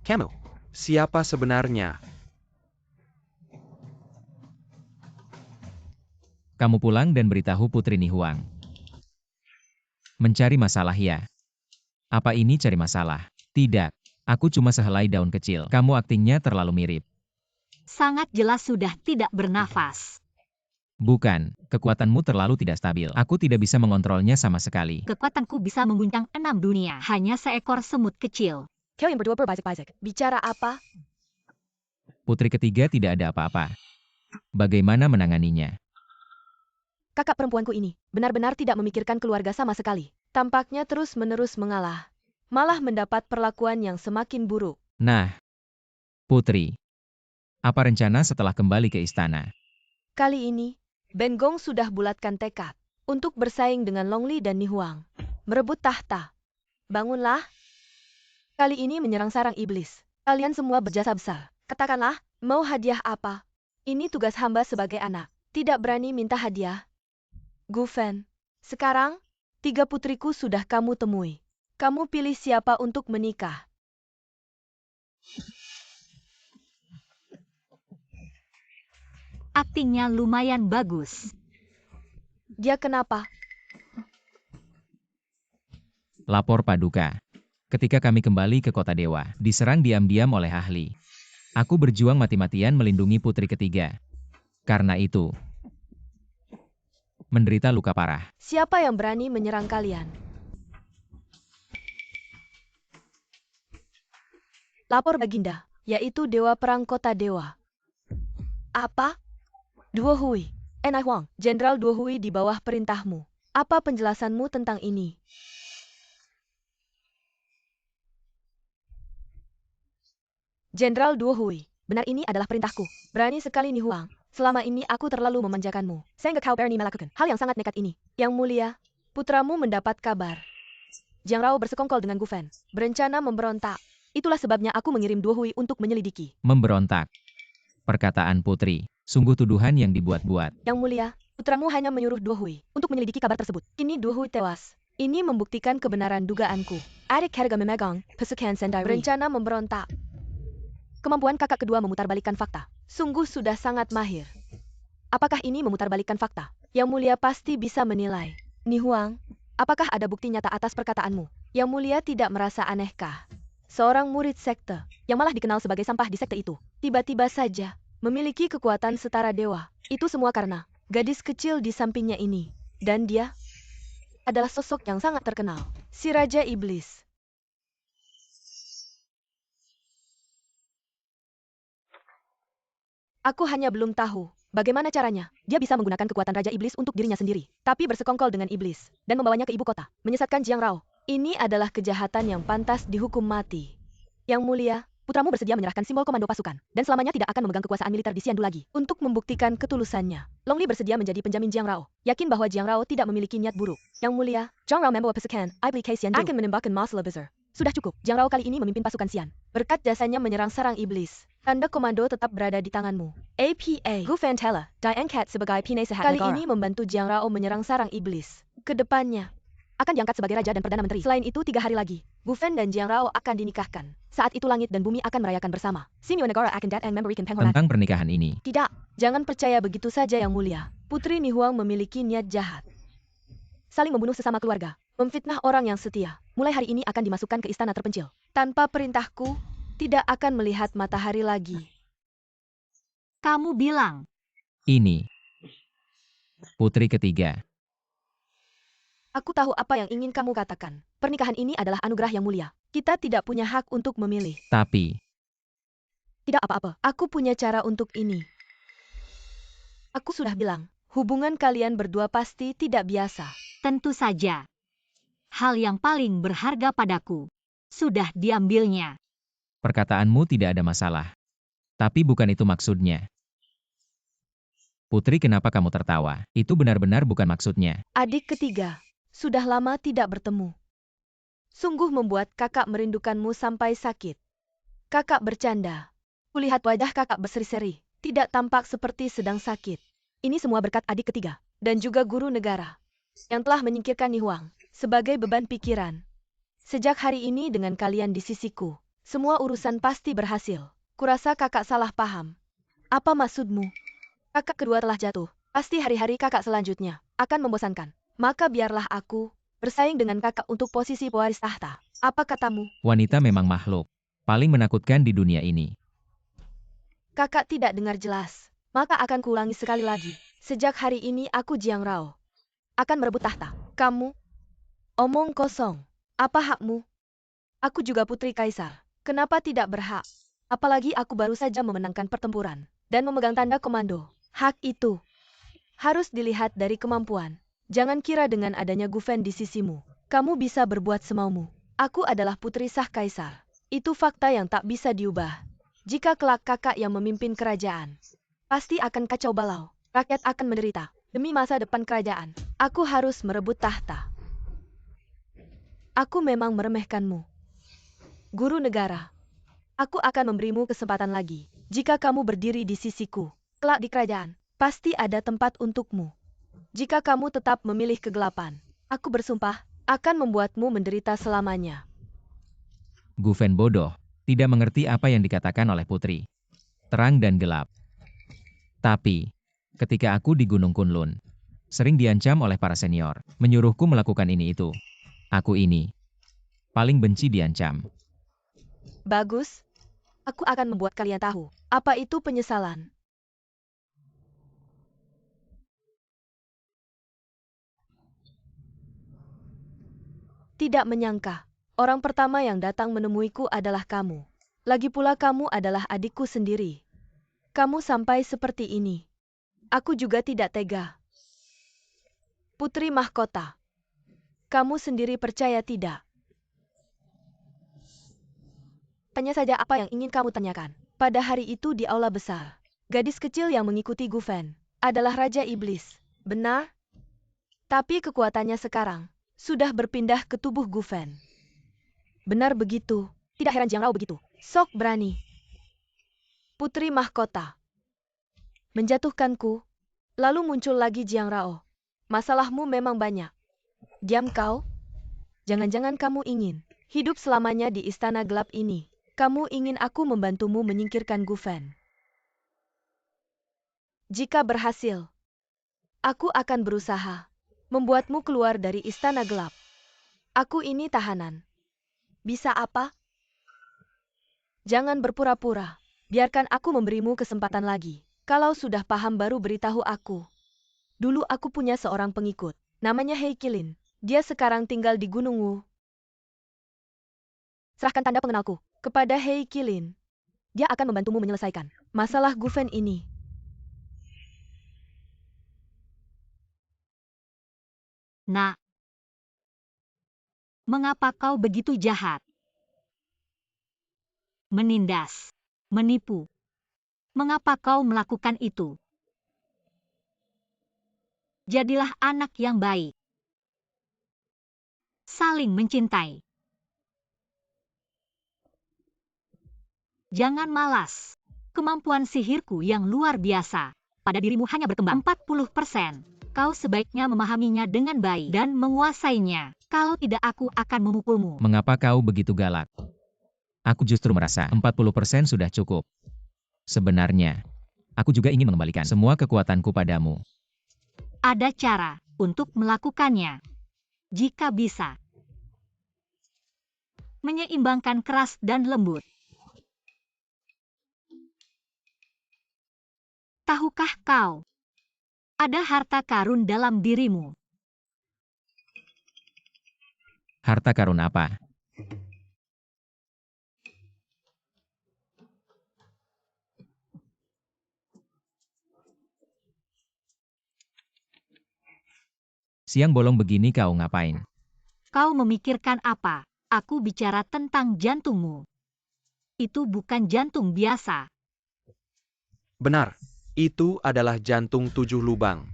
Kamu, siapa sebenarnya? Kamu pulang dan beritahu Putri Nihuang. Mencari masalah ya? Apa ini cari masalah? Tidak. Aku cuma sehelai daun kecil. Kamu aktingnya terlalu mirip. Sangat jelas sudah tidak bernafas. Bukan, kekuatanmu terlalu tidak stabil. Aku tidak bisa mengontrolnya sama sekali. Kekuatanku bisa mengguncang 6 dunia. Hanya seekor semut kecil. Kalian berdua berbisik-bisik. Bicara apa? Putri ketiga tidak ada apa-apa. Bagaimana menanganinya? Kakak perempuanku ini benar-benar tidak memikirkan keluarga sama sekali. Tampaknya terus-menerus mengalah. Malah mendapat perlakuan yang semakin buruk. Nah, Putri, apa rencana setelah kembali ke istana? Kali ini, Ben Gong sudah bulatkan tekad untuk bersaing dengan Long Li dan Nihuang. Merebut tahta. Bangunlah. Kali ini menyerang sarang iblis. Kalian semua berjasa besar. Katakanlah, mau hadiah apa? Ini tugas hamba sebagai anak. Tidak berani minta hadiah. Gufen, sekarang, 3 putriku sudah kamu temui. Kamu pilih siapa untuk menikah. Aktingnya lumayan bagus. Dia kenapa? Lapor Paduka. Ketika kami kembali ke kota dewa, diserang diam-diam oleh ahli. Aku berjuang mati-matian melindungi putri ketiga. Karena itu, menderita luka parah. Siapa yang berani menyerang kalian? Lapor Baginda, yaitu Dewa Perang Kota Dewa. Apa? Duo Hui, Enai Huang, Jenderal Duo Hui di bawah perintahmu. Apa penjelasanmu tentang ini? Jenderal Duo Hui, benar ini adalah perintahku. Berani sekali Nihuang. Selama ini aku terlalu memanjakanmu. Sehingga kau berani melakukan hal yang sangat nekat ini. Yang mulia, putramu mendapat kabar. Jiang Rao bersekongkol dengan Gufen, berencana memberontak. Itulah sebabnya aku mengirim Duo Hui untuk menyelidiki. Memberontak. Perkataan putri, sungguh tuduhan yang dibuat-buat. Yang mulia, Putramu hanya menyuruh Duohui untuk menyelidiki kabar tersebut. Kini Duohui tewas. Ini membuktikan kebenaran dugaanku. Adik Herga memegang Pesugihan Sendai berencana memberontak. Kemampuan kakak kedua memutarbalikkan fakta. Sungguh sudah sangat mahir. Apakah ini memutarbalikkan fakta? Yang Mulia pasti bisa menilai. Ni Huang, apakah ada bukti nyata atas perkataanmu? Yang Mulia tidak merasa anehkah? Seorang murid sekte, yang malah dikenal sebagai sampah di sekte itu, tiba-tiba saja memiliki kekuatan setara dewa. Itu semua karena gadis kecil di sampingnya ini. Dan dia adalah sosok yang sangat terkenal, si Raja Iblis. Aku hanya belum tahu bagaimana caranya dia bisa menggunakan kekuatan Raja Iblis untuk dirinya sendiri, tapi bersekongkol dengan iblis dan membawanya ke ibu kota, menyesatkan Jiang Rao. Ini adalah kejahatan yang pantas dihukum mati. Yang Mulia, putramu bersedia menyerahkan simbol komando pasukan dan selamanya tidak akan memegang kekuasaan militer di Xiandu lagi. Untuk membuktikan ketulusannya, Long Li bersedia menjadi penjamin Jiang Rao, yakin bahwa Jiang Rao tidak memiliki niat buruk. Yang Mulia, Jiang Rao membawa pasukan, I beli Xiandu akan menembakkan masalah besar. Sudah cukup, Jiang Rao kali ini memimpin pasukan Xian. Berkat jasanya menyerang sarang iblis, tanda komando tetap berada di tanganmu. APA, Gu Fantella, Diane Cat sebagai Pinai Sehat kali ini membantu Jiang Rao menyerang sarang iblis. Kedepannya akan diangkat sebagai raja dan perdana menteri. Selain itu 3 hari lagi, Gu Fen dan Jiang Rao akan dinikahkan. Saat itu langit dan bumi akan merayakan bersama. Simeo Negara akan datang memberikan penghormatan. Tentang pernikahan ini, Tidak, jangan percaya begitu saja Yang Mulia. Putri Ni Huang memiliki niat jahat. Saling membunuh sesama keluarga, memfitnah orang yang setia. Mulai hari ini akan dimasukkan ke istana terpencil. Tanpa perintahku, tidak akan melihat matahari lagi. Kamu bilang, ini putri ketiga. Aku tahu apa yang ingin kamu katakan. Pernikahan ini adalah anugerah yang mulia. Kita tidak punya hak untuk memilih. Tapi, Tidak apa-apa, aku punya cara untuk ini. Aku sudah bilang, hubungan kalian berdua pasti tidak biasa. tentu saja. Hal yang paling berharga padaku sudah diambilnya. perkataanmu tidak ada masalah. Tapi bukan itu maksudnya. Putri, kenapa kamu tertawa? Itu benar-benar bukan maksudnya. Adik ketiga, sudah lama tidak bertemu. Sungguh membuat kakak merindukanmu sampai sakit. Kakak bercanda. Kulihat wajah kakak berseri-seri, tidak tampak seperti sedang sakit. Ini semua berkat adik ketiga, dan juga guru negara, yang telah menyingkirkan Ni Huang sebagai beban pikiran. Sejak hari ini dengan kalian di sisiku, semua urusan pasti berhasil. Kurasa kakak salah paham. Apa maksudmu? Kakak kedua telah jatuh. Pasti hari-hari kakak selanjutnya akan membosankan. Maka biarlah aku bersaing dengan kakak untuk posisi pewaris tahta. Apa katamu? Wanita memang makhluk paling menakutkan di dunia ini. Kakak tidak dengar jelas. Maka akan kuulangi sekali lagi. Sejak hari ini aku Jiang Rao akan merebut tahta. Kamu? Omong kosong. Apa hakmu? Aku juga putri kaisar. Kenapa tidak berhak? Apalagi aku baru saja memenangkan pertempuran dan memegang tanda komando. Hak itu harus dilihat dari kemampuan. Jangan kira dengan adanya Gu Fen di sisimu, kamu bisa berbuat semaumu. Aku adalah putri sah kaisar. Itu fakta yang tak bisa diubah. Jika kelak kakak yang memimpin kerajaan, pasti akan kacau balau. Rakyat akan menderita. Demi masa depan kerajaan, aku harus merebut tahta. Aku memang meremehkanmu. Guru negara, aku akan memberimu kesempatan lagi. Jika kamu berdiri di sisiku, kelak di kerajaan, pasti ada tempat untukmu. Jika kamu tetap memilih kegelapan, aku bersumpah akan membuatmu menderita selamanya. Gu Fen bodoh, tidak mengerti apa yang dikatakan oleh putri. Terang dan gelap. Tapi, ketika aku di Gunung Kunlun, sering diancam oleh para senior, menyuruhku melakukan ini itu. Aku ini paling benci diancam. Bagus. Aku akan membuat kalian tahu apa itu penyesalan. Tidak menyangka, orang pertama yang datang menemuiku adalah kamu. Lagi pula kamu adalah adikku sendiri. Kamu sampai seperti ini. Aku juga tidak tega. Putri mahkota. Kamu sendiri percaya tidak? Tanya saja apa yang ingin kamu tanyakan. Pada hari itu di aula besar, gadis kecil yang mengikuti Gu Fen adalah Raja Iblis. Benar? Tapi kekuatannya sekarang sudah berpindah ke tubuh Gu Fen. Benar begitu. Tidak heran Jiang Rao begitu. Sok berani. Putri mahkota. Menjatuhkanku Lalu muncul lagi Jiang Rao. Masalahmu memang banyak. Diam kau. Jangan-jangan kamu ingin hidup selamanya di istana gelap ini. Kamu ingin aku membantumu menyingkirkan Gu Fan. Jika berhasil, aku akan berusaha membuatmu keluar dari istana gelap. Aku ini tahanan. Bisa apa? Jangan berpura-pura. Biarkan aku memberimu kesempatan lagi. Kalau sudah paham baru beritahu aku. Dulu aku punya seorang pengikut. Namanya Hei Qilin. Dia sekarang tinggal di Gunung Wu. Serahkan tanda pengenalku kepada Hei Qilin. Dia akan membantumu menyelesaikan masalah Gu Fan ini. Nak, mengapa kau begitu jahat? Menindas, menipu. Mengapa kau melakukan itu? Jadilah anak yang baik. Saling mencintai. Jangan malas. Kemampuan sihirku yang luar biasa pada dirimu hanya berkembang 40%. Kau sebaiknya memahaminya dengan baik dan menguasainya. Kalau tidak, aku akan memukulmu. Mengapa kau begitu galak? Aku justru merasa 40% sudah cukup. Sebenarnya, aku juga ingin mengembalikan semua kekuatanku padamu. Ada cara untuk melakukannya. Jika bisa. Menyeimbangkan keras dan lembut. Tahukah kau? Ada harta karun dalam dirimu. Harta karun apa? Siang bolong begini kau ngapain? Kau memikirkan apa? Aku bicara tentang jantungmu. Itu bukan jantung biasa. Benar, itu adalah jantung 7 lubang.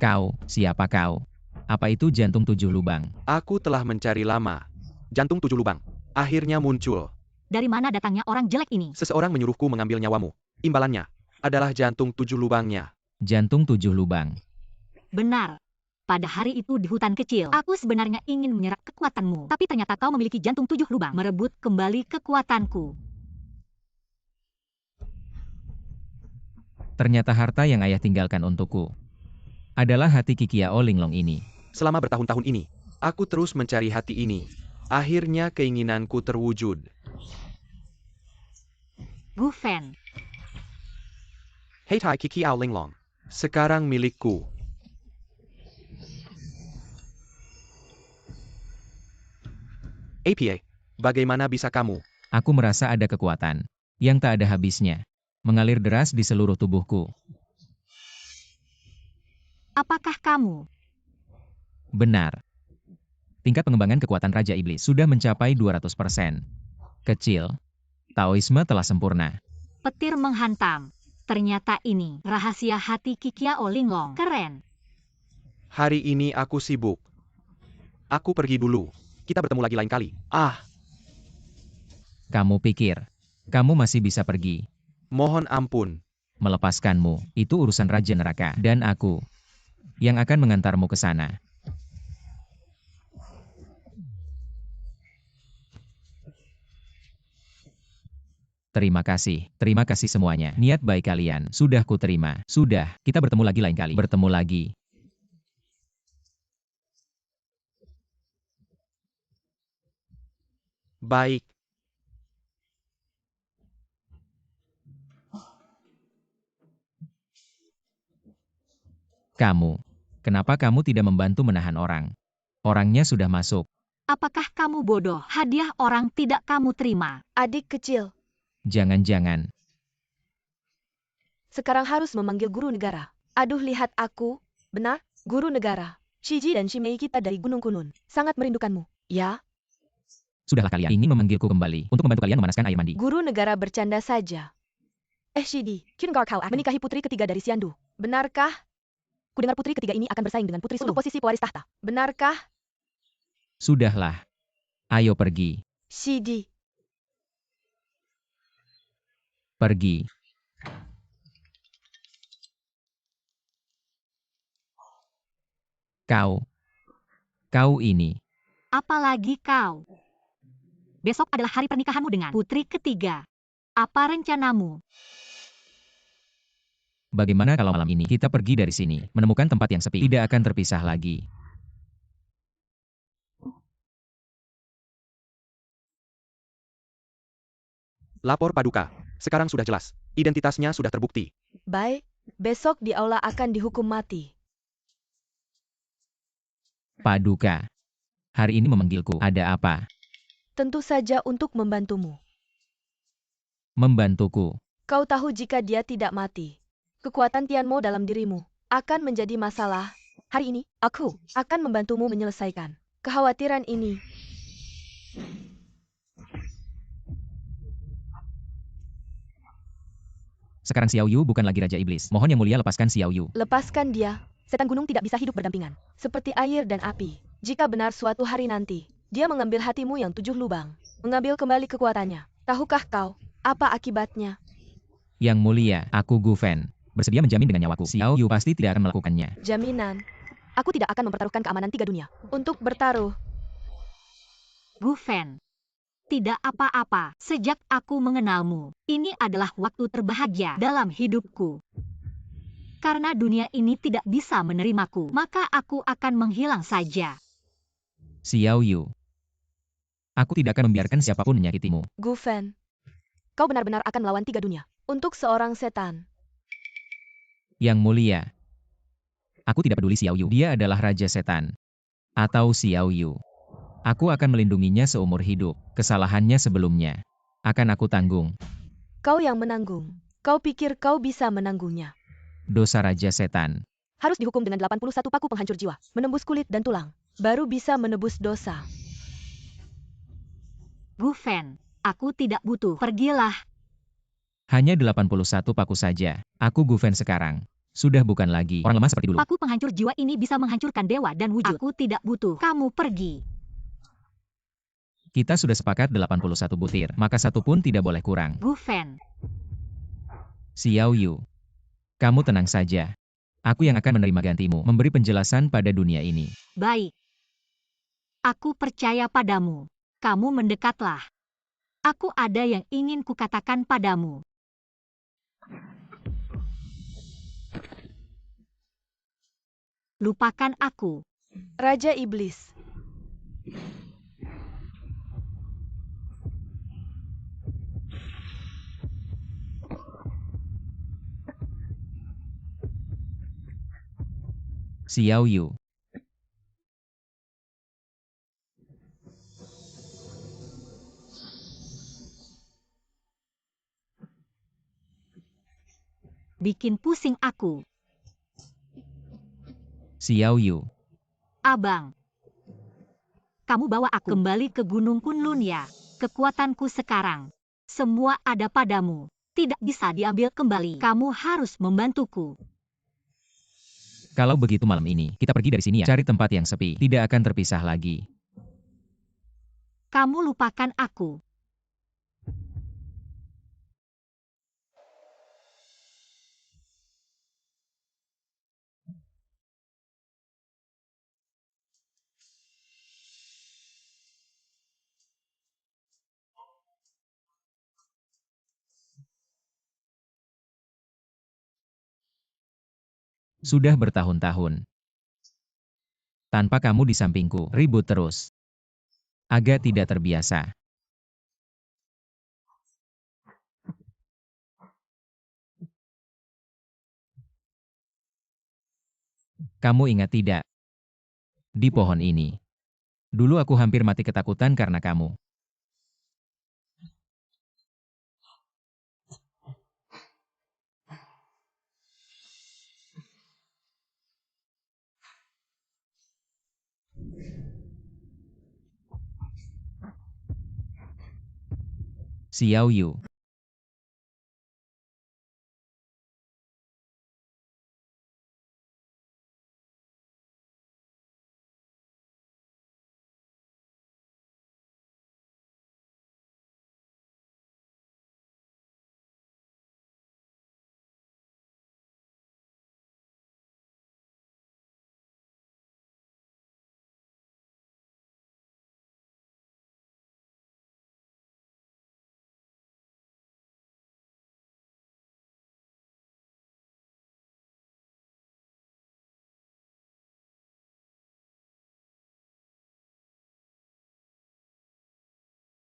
Kau, siapa kau? Apa itu jantung 7 lubang? Aku telah mencari lama. Jantung 7 lubang. Akhirnya muncul. Dari mana datangnya orang jelek ini? Seseorang menyuruhku mengambil nyawamu. Imbalannya adalah jantung 7 lubangnya. Jantung 7 lubang. Benar. Pada hari itu di hutan kecil, aku sebenarnya ingin menyerap kekuatanmu. Tapi ternyata kau memiliki jantung 7 lubang. Merebut kembali kekuatanku. Ternyata harta yang ayah tinggalkan untukku adalah hati Kikiao Linglong ini. Selama bertahun-tahun ini, aku terus mencari hati ini. Akhirnya keinginanku terwujud. Gu Fan. Hei Tai Kikiao Linglong. Sekarang milikku. APA, bagaimana bisa kamu? Aku merasa ada kekuatan yang tak ada habisnya mengalir deras di seluruh tubuhku. Apakah kamu? Benar. Tingkat pengembangan kekuatan Raja Iblis sudah mencapai 200%. Kecil. Taoisme telah sempurna. Petir menghantam. Ternyata ini rahasia hati Kikiao Linglong. Keren. Hari ini aku sibuk. Aku pergi dulu. Kita bertemu lagi lain kali. Kamu pikir kamu masih bisa pergi? Mohon ampun. Melepaskanmu, itu urusan Raja Neraka dan aku yang akan mengantarmu ke sana. Terima kasih semuanya. Niat baik kalian, sudah ku terima. Sudah, kita bertemu lagi lain kali. Bertemu lagi. Baik. Kenapa kamu tidak membantu menahan orang? Orangnya sudah masuk. Apakah kamu bodoh? Hadiah orang tidak kamu terima. Adik kecil, Jangan-jangan. sekarang harus memanggil guru negara. Aduh, lihat aku. Benar, guru negara. Shiji dan Shimei kita dari Gunung Kunun. Sangat merindukanmu. Ya, Sudahlah kalian ingin memanggilku kembali untuk membantu kalian memanaskan air mandi. guru negara bercanda saja. Shidi, Kyunggar Kau akan menikahi putri ketiga dari Siandu. Benarkah? Kudengar putri ketiga ini akan bersaing dengan putri sulung untuk posisi pewaris tahta. Benarkah? Sudahlah. Ayo pergi. Shidi, Pergi. Kau ini. Apalagi kau. Besok adalah hari pernikahanmu dengan putri ketiga. Apa rencanamu? Bagaimana kalau malam ini kita pergi dari sini, menemukan tempat yang sepi, tidak akan terpisah lagi. Lapor Paduka. Sekarang sudah jelas. Identitasnya sudah terbukti. Baik, besok di aula akan dihukum mati. Paduka. Hari ini memanggilku, ada apa? Tentu saja untuk membantumu. Membantuku. Kau tahu jika dia tidak mati, kekuatan Tianmo dalam dirimu akan menjadi masalah. Hari ini, aku akan membantumu menyelesaikan kekhawatiran ini. Sekarang Xiao Yu bukan lagi Raja Iblis. Mohon Yang Mulia lepaskan Xiao Yu. Lepaskan dia. Setan gunung tidak bisa hidup berdampingan, seperti air dan api. Jika benar suatu hari nanti, dia mengambil hatimu yang 7 lubang, mengambil kembali kekuatannya. Tahukah kau, apa akibatnya? Yang Mulia, aku Gu Fen. Bersedia menjamin dengan nyawaku. Xiao Yu pasti tidak akan melakukannya. Jaminan. Aku tidak akan mempertaruhkan keamanan 3 dunia untuk bertaruh. Gu Fen. Tidak apa-apa, sejak aku mengenalmu, ini adalah waktu terbahagia dalam hidupku. Karena dunia ini tidak bisa menerimaku, maka aku akan menghilang saja. Xiao Yu. Aku tidak akan membiarkan siapapun menyakitimu. Gu Fen, kau benar-benar akan melawan 3 dunia untuk seorang setan. Yang Mulia. Aku tidak peduli Xiao Yu. Dia adalah Raja Setan. Atau Xiao Yu. Aku akan melindunginya seumur hidup. Kesalahannya sebelumnya akan aku tanggung. Kau yang menanggung. Kau pikir kau bisa menanggungnya. Dosa Raja Setan. Harus dihukum dengan 81 paku penghancur jiwa, menembus kulit dan tulang, baru bisa menebus dosa. Gu Fen, aku tidak butuh. Pergilah. Hanya 81 paku saja. Aku Gu Fen sekarang. Sudah bukan lagi orang lemah seperti dulu. Paku penghancur jiwa ini bisa menghancurkan dewa dan wujud. Aku tidak butuh. Kamu pergi. Kita sudah sepakat 81 butir, maka satu pun tidak boleh kurang. Gu Fen. Xiao Yu. Kamu tenang saja. Aku yang akan menerima gantimu, memberi penjelasan pada dunia ini. Baik. Aku percaya padamu. Kamu mendekatlah. Aku ada yang ingin kukatakan padamu. Lupakan aku. Raja Iblis. Xiao Yu. Bikin pusing aku. Xiao Yu. Abang. Kamu bawa aku kembali ke Gunung Kunlun ya. Kekuatanku sekarang. Semua ada padamu. Tidak bisa diambil kembali. Kamu harus membantuku. Kalau begitu malam ini, kita pergi dari sini ya. Cari tempat yang sepi, tidak akan terpisah lagi. Kamu lupakan aku. Sudah bertahun-tahun. Tanpa kamu di sampingku, ribut terus. Agak tidak terbiasa. Kamu ingat tidak? Di pohon ini. Dulu aku hampir mati ketakutan karena kamu. Xiao Yu.